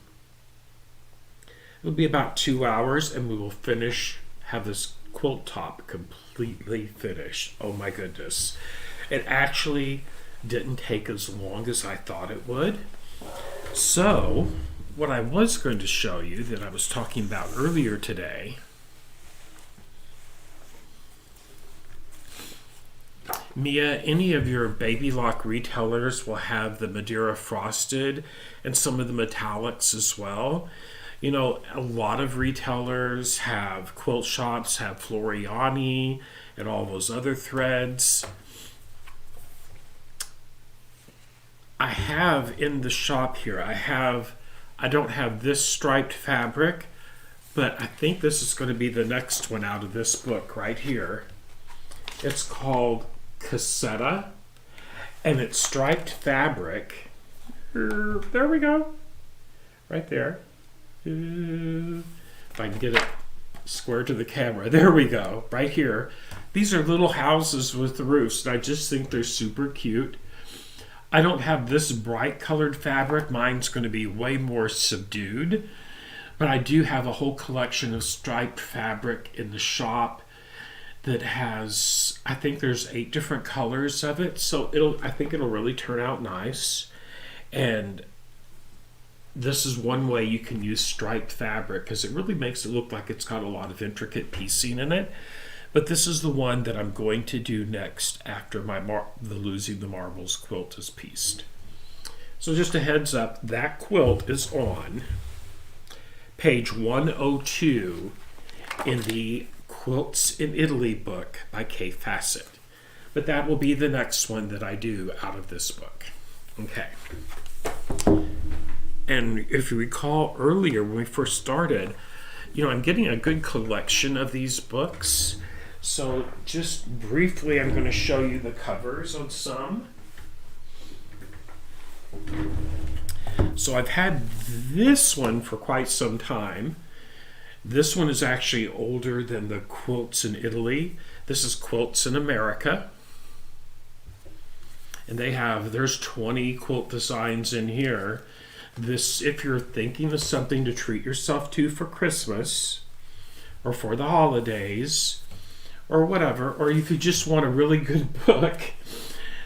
be about 2 hours and we will have this quilt top completely finished. Oh my goodness. It actually didn't take as long as I thought it would. So, what I was going to show you that I was talking about earlier today, Mia, any of your baby lock retailers will have the Madeira frosted and some of the metallics as well. You know, a lot of retailers have, quilt shops have Floriani and all those other threads. I have in the shop here, I don't have this striped fabric, but I think this is going to be the next one out of this book right here. It's called Cassetta, and it's striped fabric. There we go. Right there. If I can get it square to the camera. There we go. Right here. These are little houses with roofs, and I just think they're super cute. I don't have this bright colored fabric. Mine's going to be way more subdued. But I do have a whole collection of striped fabric in the shop that has, I think there's 8 different colors of it. So I think it'll really turn out nice. And this is one way you can use striped fabric because it really makes it look like it's got a lot of intricate piecing in it. But this is the one that I'm going to do next after the Losing the Marbles quilt is pieced. So just a heads up, that quilt is on page 102 in the Quilts in Italy book by Kaffe Fassett. But that will be the next one that I do out of this book. Okay. And if you recall earlier when we first started, I'm getting a good collection of these books. So just briefly, I'm going to show you the covers on some. So I've had this one for quite some time. This one is actually older than the Quilts in Italy. This is Quilts in America. And there's 20 quilt designs in here. This, if you're thinking of something to treat yourself to for Christmas or for the holidays or whatever, or if you just want a really good book,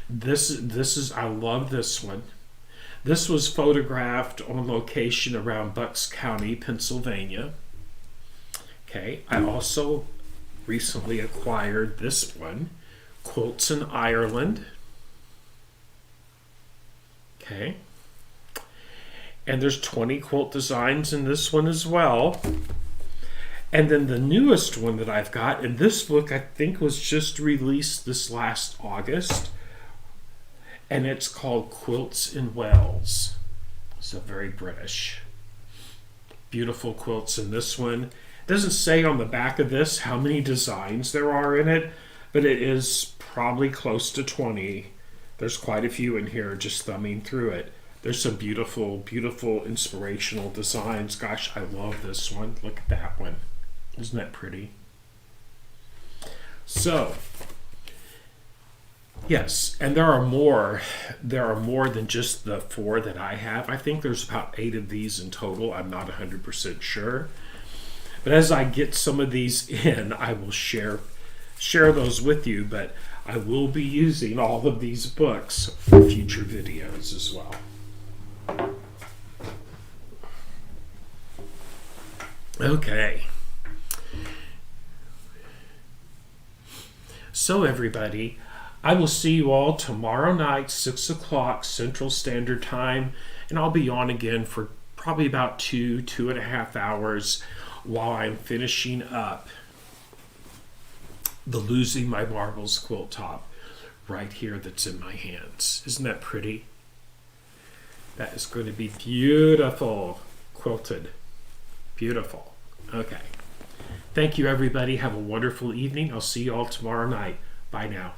this is, I love this one. This was photographed on location around Bucks County, Pennsylvania. Okay, I also recently acquired this one, Quilts in Ireland. Okay. And there's 20 quilt designs in this one as well. And then the newest one that I've got, and this book I think was just released this last August, and it's called Quilts in Wales. So very British. Beautiful quilts in this one. It doesn't say on the back of this how many designs there are in it, but it is probably close to 20. There's quite a few in here just thumbing through it. There's some beautiful, beautiful inspirational designs. Gosh, I love this one. Look at that one. Isn't that pretty? So, yes, and there are more than just the 4 that I have. I think there's about 8 of these in total. I'm not 100% sure. But as I get some of these in, I will share those with you, but I will be using all of these books for future videos as well. Okay. So everybody, I will see you all tomorrow night, 6 o'clock Central Standard Time, and I'll be on again for probably about 2.5 hours while I'm finishing up the Losing My Marbles quilt top right here that's in my hands. Isn't that pretty? That is going to be beautiful quilted. Beautiful. Okay. Thank you, everybody. Have a wonderful evening. I'll see you all tomorrow night. Bye now.